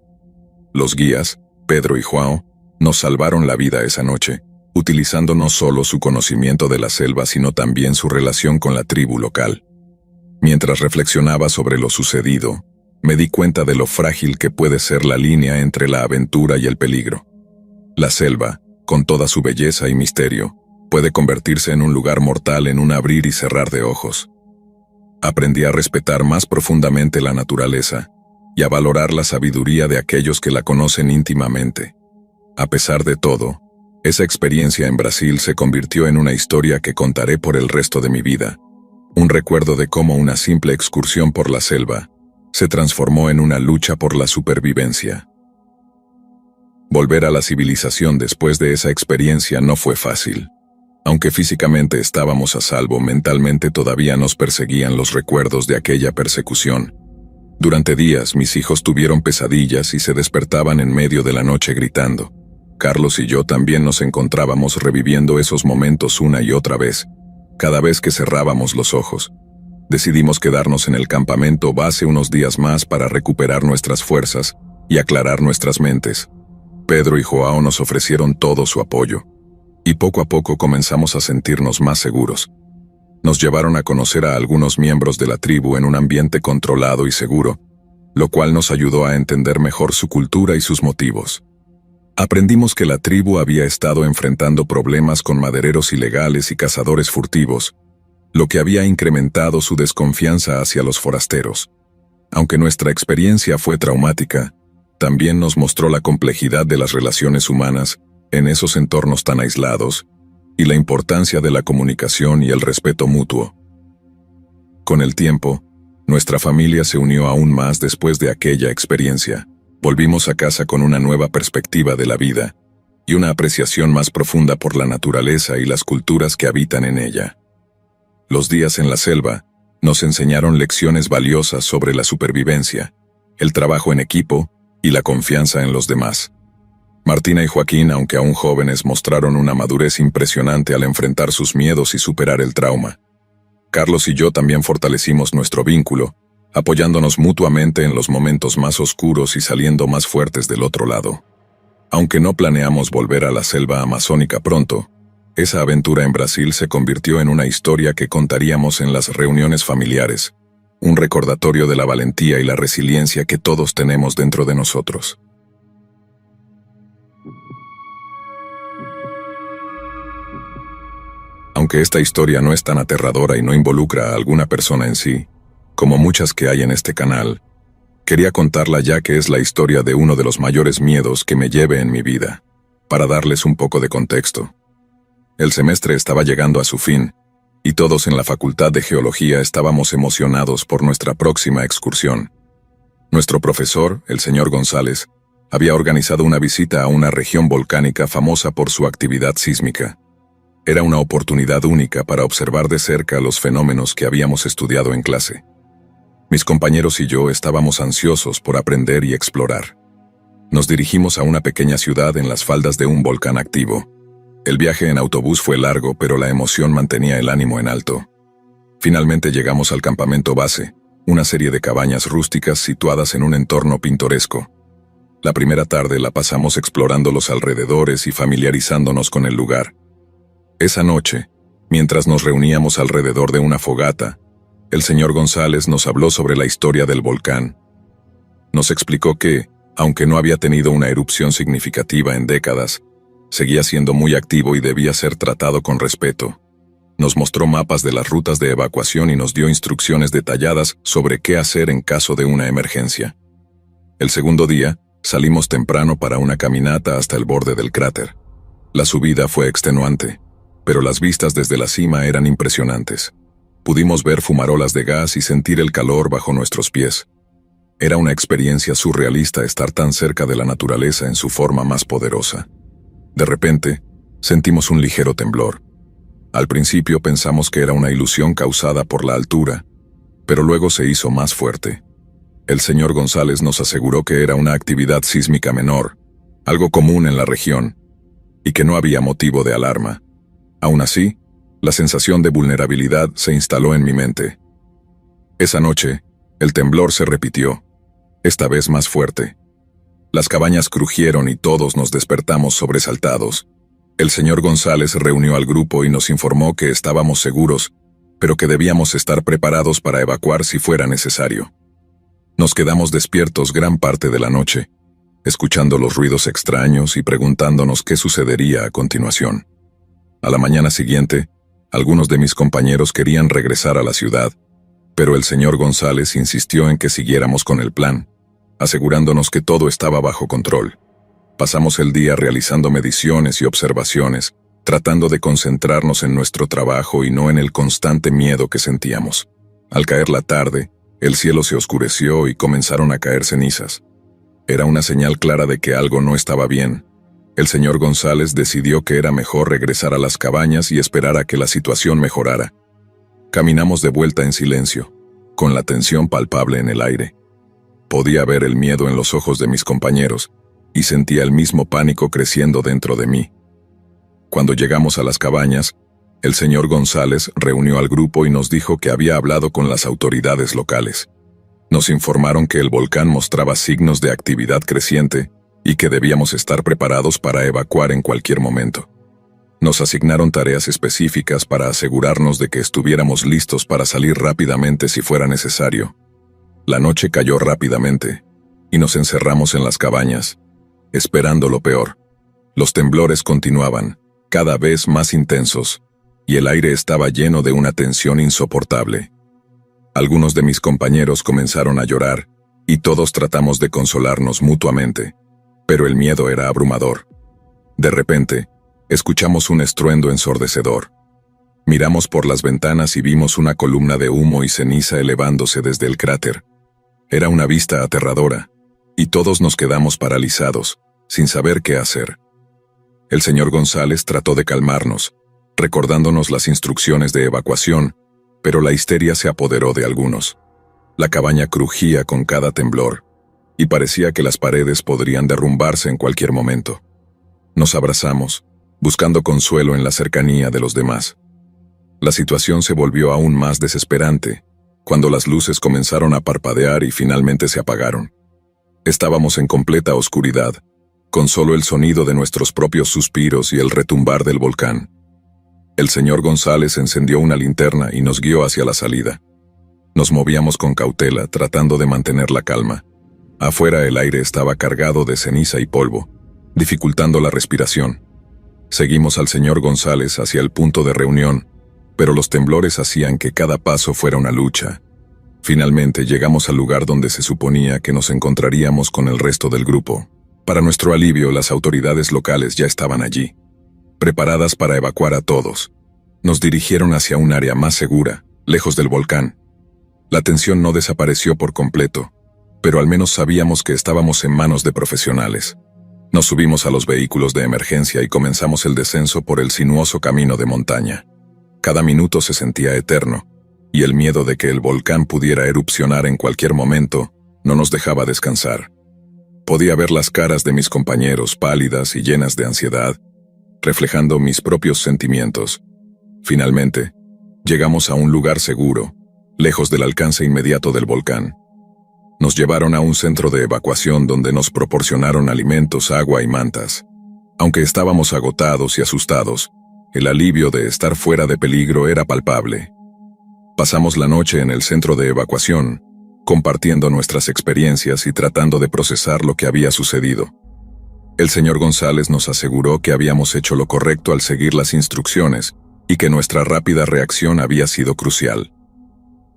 Los guías, Pedro y João, nos salvaron la vida esa noche, utilizando no solo su conocimiento de la selva sino también su relación con la tribu local. Mientras reflexionaba sobre lo sucedido, me di cuenta de lo frágil que puede ser la línea entre la aventura y el peligro. La selva, con toda su belleza y misterio, puede convertirse en un lugar mortal en un abrir y cerrar de ojos. Aprendí a respetar más profundamente la naturaleza y a valorar la sabiduría de aquellos que la conocen íntimamente. A pesar de todo, esa experiencia en Brasil se convirtió en una historia que contaré por el resto de mi vida. Un recuerdo de cómo una simple excursión por la selva se transformó en una lucha por la supervivencia. Volver a la civilización después de esa experiencia no fue fácil. Aunque físicamente estábamos a salvo, mentalmente todavía nos perseguían los recuerdos de aquella persecución. Durante días mis hijos tuvieron pesadillas y se despertaban en medio de la noche gritando. Carlos y yo también nos encontrábamos reviviendo esos momentos una y otra vez, cada vez que cerrábamos los ojos. Decidimos quedarnos en el campamento base unos días más para recuperar nuestras fuerzas y aclarar nuestras mentes. Pedro y Joao nos ofrecieron todo su apoyo, y poco a poco comenzamos a sentirnos más seguros. Nos llevaron a conocer a algunos miembros de la tribu en un ambiente controlado y seguro, lo cual nos ayudó a entender mejor su cultura y sus motivos. Aprendimos que la tribu había estado enfrentando problemas con madereros ilegales y cazadores furtivos, lo que había incrementado su desconfianza hacia los forasteros. Aunque nuestra experiencia fue traumática, también nos mostró la complejidad de las relaciones humanas en esos entornos tan aislados y la importancia de la comunicación y el respeto mutuo. Con el tiempo, nuestra familia se unió aún más después de aquella experiencia. Volvimos a casa con una nueva perspectiva de la vida y una apreciación más profunda por la naturaleza y las culturas que habitan en ella. Los días en la selva nos enseñaron lecciones valiosas sobre la supervivencia, el trabajo en equipo y la confianza en los demás. Martina y Joaquín, aunque aún jóvenes, mostraron una madurez impresionante al enfrentar sus miedos y superar el trauma. Carlos y yo también fortalecimos nuestro vínculo, apoyándonos mutuamente en los momentos más oscuros y saliendo más fuertes del otro lado. Aunque no planeamos volver a la selva amazónica pronto, esa aventura en Brasil se convirtió en una historia que contaríamos en las reuniones familiares, un recordatorio de la valentía y la resiliencia que todos tenemos dentro de nosotros. Aunque esta historia no es tan aterradora y no involucra a alguna persona en sí, como muchas que hay en este canal, quería contarla ya que es la historia de uno de los mayores miedos que me lleve en mi vida. Para darles un poco de contexto. El semestre estaba llegando a su fin, y todos en la Facultad de Geología estábamos emocionados por nuestra próxima excursión. Nuestro profesor, el señor González, había organizado una visita a una región volcánica famosa por su actividad sísmica. Era una oportunidad única para observar de cerca los fenómenos que habíamos estudiado en clase. Mis compañeros y yo estábamos ansiosos por aprender y explorar. Nos dirigimos a una pequeña ciudad en las faldas de un volcán activo. El viaje en autobús fue largo, pero la emoción mantenía el ánimo en alto. Finalmente llegamos al campamento base, una serie de cabañas rústicas situadas en un entorno pintoresco. La primera tarde la pasamos explorando los alrededores y familiarizándonos con el lugar. Esa noche, mientras nos reuníamos alrededor de una fogata, el señor González nos habló sobre la historia del volcán. Nos explicó que, aunque no había tenido una erupción significativa en décadas, seguía siendo muy activo y debía ser tratado con respeto. Nos mostró mapas de las rutas de evacuación y nos dio instrucciones detalladas sobre qué hacer en caso de una emergencia. El segundo día, salimos temprano para una caminata hasta el borde del cráter. La subida fue extenuante, pero las vistas desde la cima eran impresionantes. Pudimos ver fumarolas de gas y sentir el calor bajo nuestros pies. Era una experiencia surrealista estar tan cerca de la naturaleza en su forma más poderosa. De repente, sentimos un ligero temblor. Al principio pensamos que era una ilusión causada por la altura, pero luego se hizo más fuerte. El señor González nos aseguró que era una actividad sísmica menor, algo común en la región, y que no había motivo de alarma. Aún así, la sensación de vulnerabilidad se instaló en mi mente. Esa noche, el temblor se repitió, esta vez más fuerte. Las cabañas crujieron y todos nos despertamos sobresaltados. El señor González reunió al grupo y nos informó que estábamos seguros, pero que debíamos estar preparados para evacuar si fuera necesario. Nos quedamos despiertos gran parte de la noche, escuchando los ruidos extraños y preguntándonos qué sucedería a continuación. A la mañana siguiente, algunos de mis compañeros querían regresar a la ciudad, pero el señor González insistió en que siguiéramos con el plan, asegurándonos que todo estaba bajo control. Pasamos el día realizando mediciones y observaciones, tratando de concentrarnos en nuestro trabajo y no en el constante miedo que sentíamos. Al caer la tarde, el cielo se oscureció y comenzaron a caer cenizas. Era una señal clara de que algo no estaba bien. El señor González decidió que era mejor regresar a las cabañas y esperar a que la situación mejorara. Caminamos de vuelta en silencio, con la tensión palpable en el aire. Podía ver el miedo en los ojos de mis compañeros y sentía el mismo pánico creciendo dentro de mí. Cuando llegamos a las cabañas, el señor González reunió al grupo y nos dijo que había hablado con las autoridades locales. Nos informaron que el volcán mostraba signos de actividad creciente y que debíamos estar preparados para evacuar en cualquier momento. Nos asignaron tareas específicas para asegurarnos de que estuviéramos listos para salir rápidamente si fuera necesario. La noche cayó rápidamente y nos encerramos en las cabañas, esperando lo peor. Los temblores continuaban, cada vez más intensos, y el aire estaba lleno de una tensión insoportable. Algunos de mis compañeros comenzaron a llorar, y todos tratamos de consolarnos mutuamente, pero el miedo era abrumador. De repente, escuchamos un estruendo ensordecedor. Miramos por las ventanas y vimos una columna de humo y ceniza elevándose desde el cráter. Era una vista aterradora, y todos nos quedamos paralizados, sin saber qué hacer. El señor González trató de calmarnos, recordándonos las instrucciones de evacuación, pero la histeria se apoderó de algunos. La cabaña crujía con cada temblor, y parecía que las paredes podrían derrumbarse en cualquier momento. Nos abrazamos, buscando consuelo en la cercanía de los demás. La situación se volvió aún más desesperante, cuando las luces comenzaron a parpadear y finalmente se apagaron. Estábamos en completa oscuridad, con solo el sonido de nuestros propios suspiros y el retumbar del volcán. El señor González encendió una linterna y nos guió hacia la salida. Nos movíamos con cautela, tratando de mantener la calma. Afuera el aire estaba cargado de ceniza y polvo, dificultando la respiración. Seguimos al señor González hacia el punto de reunión, pero los temblores hacían que cada paso fuera una lucha. Finalmente llegamos al lugar donde se suponía que nos encontraríamos con el resto del grupo. Para nuestro alivio, las autoridades locales ya estaban allí, preparadas para evacuar a todos. Nos dirigieron hacia un área más segura, lejos del volcán. La tensión no desapareció por completo, pero al menos sabíamos que estábamos en manos de profesionales. Nos subimos a los vehículos de emergencia y comenzamos el descenso por el sinuoso camino de montaña. Cada minuto se sentía eterno, y el miedo de que el volcán pudiera erupcionar en cualquier momento no nos dejaba descansar. Podía ver las caras de mis compañeros pálidas y llenas de ansiedad, reflejando mis propios sentimientos. Finalmente, llegamos a un lugar seguro, lejos del alcance inmediato del volcán. Nos llevaron a un centro de evacuación donde nos proporcionaron alimentos, agua y mantas. Aunque estábamos agotados y asustados, el alivio de estar fuera de peligro era palpable. Pasamos la noche en el centro de evacuación, compartiendo nuestras experiencias y tratando de procesar lo que había sucedido. El señor González nos aseguró que habíamos hecho lo correcto al seguir las instrucciones y que nuestra rápida reacción había sido crucial.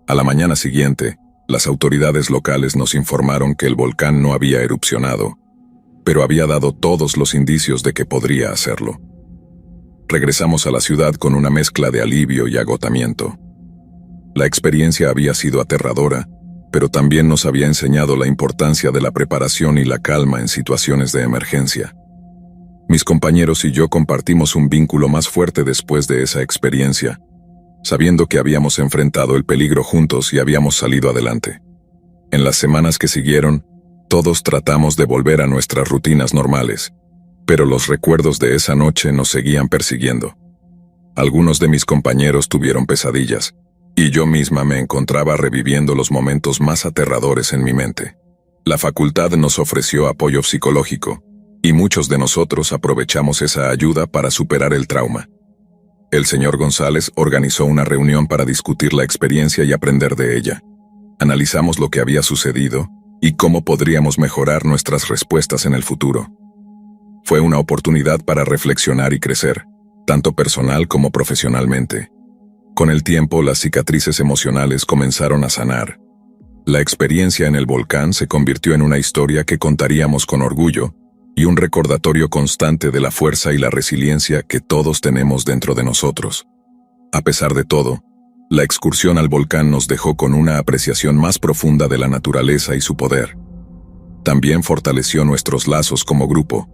A la mañana siguiente, las autoridades locales nos informaron que el volcán no había erupcionado, pero había dado todos los indicios de que podría hacerlo. Regresamos a la ciudad con una mezcla de alivio y agotamiento. La experiencia había sido aterradora, pero también nos había enseñado la importancia de la preparación y la calma en situaciones de emergencia. Mis compañeros y yo compartimos un vínculo más fuerte después de esa experiencia, sabiendo que habíamos enfrentado el peligro juntos y habíamos salido adelante. En las semanas que siguieron, todos tratamos de volver a nuestras rutinas normales, pero los recuerdos de esa noche nos seguían persiguiendo. Algunos de mis compañeros tuvieron pesadillas, y yo misma me encontraba reviviendo los momentos más aterradores en mi mente. La facultad nos ofreció apoyo psicológico, y muchos de nosotros aprovechamos esa ayuda para superar el trauma. El señor González organizó una reunión para discutir la experiencia y aprender de ella. Analizamos lo que había sucedido y cómo podríamos mejorar nuestras respuestas en el futuro. Fue una oportunidad para reflexionar y crecer, tanto personal como profesionalmente. Con el tiempo, las cicatrices emocionales comenzaron a sanar. La experiencia en el volcán se convirtió en una historia que contaríamos con orgullo y un recordatorio constante de la fuerza y la resiliencia que todos tenemos dentro de nosotros. A pesar de todo, la excursión al volcán nos dejó con una apreciación más profunda de la naturaleza y su poder. También fortaleció nuestros lazos como grupo,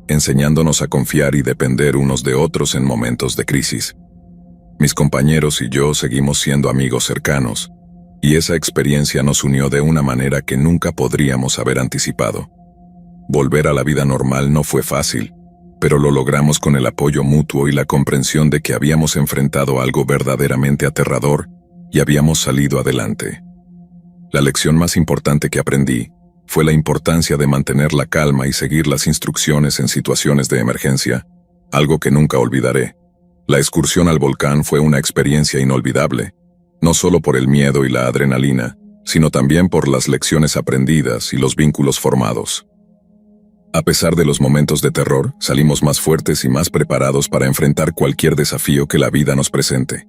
enseñándonos a confiar y depender unos de otros en momentos de crisis. Mis compañeros y yo seguimos siendo amigos cercanos, Y esa experiencia nos unió de una manera que nunca podríamos haber anticipado. Volver a la vida normal no fue fácil, pero lo logramos con el apoyo mutuo y la comprensión de que habíamos enfrentado algo verdaderamente aterrador y habíamos salido adelante. La lección más importante que aprendí fue la importancia de mantener la calma y seguir las instrucciones en situaciones de emergencia, algo que nunca olvidaré. La excursión al volcán fue una experiencia inolvidable, no solo por el miedo y la adrenalina, sino también por las lecciones aprendidas y los vínculos formados. A pesar de los momentos de terror, salimos más fuertes y más preparados para enfrentar cualquier desafío que la vida nos presente.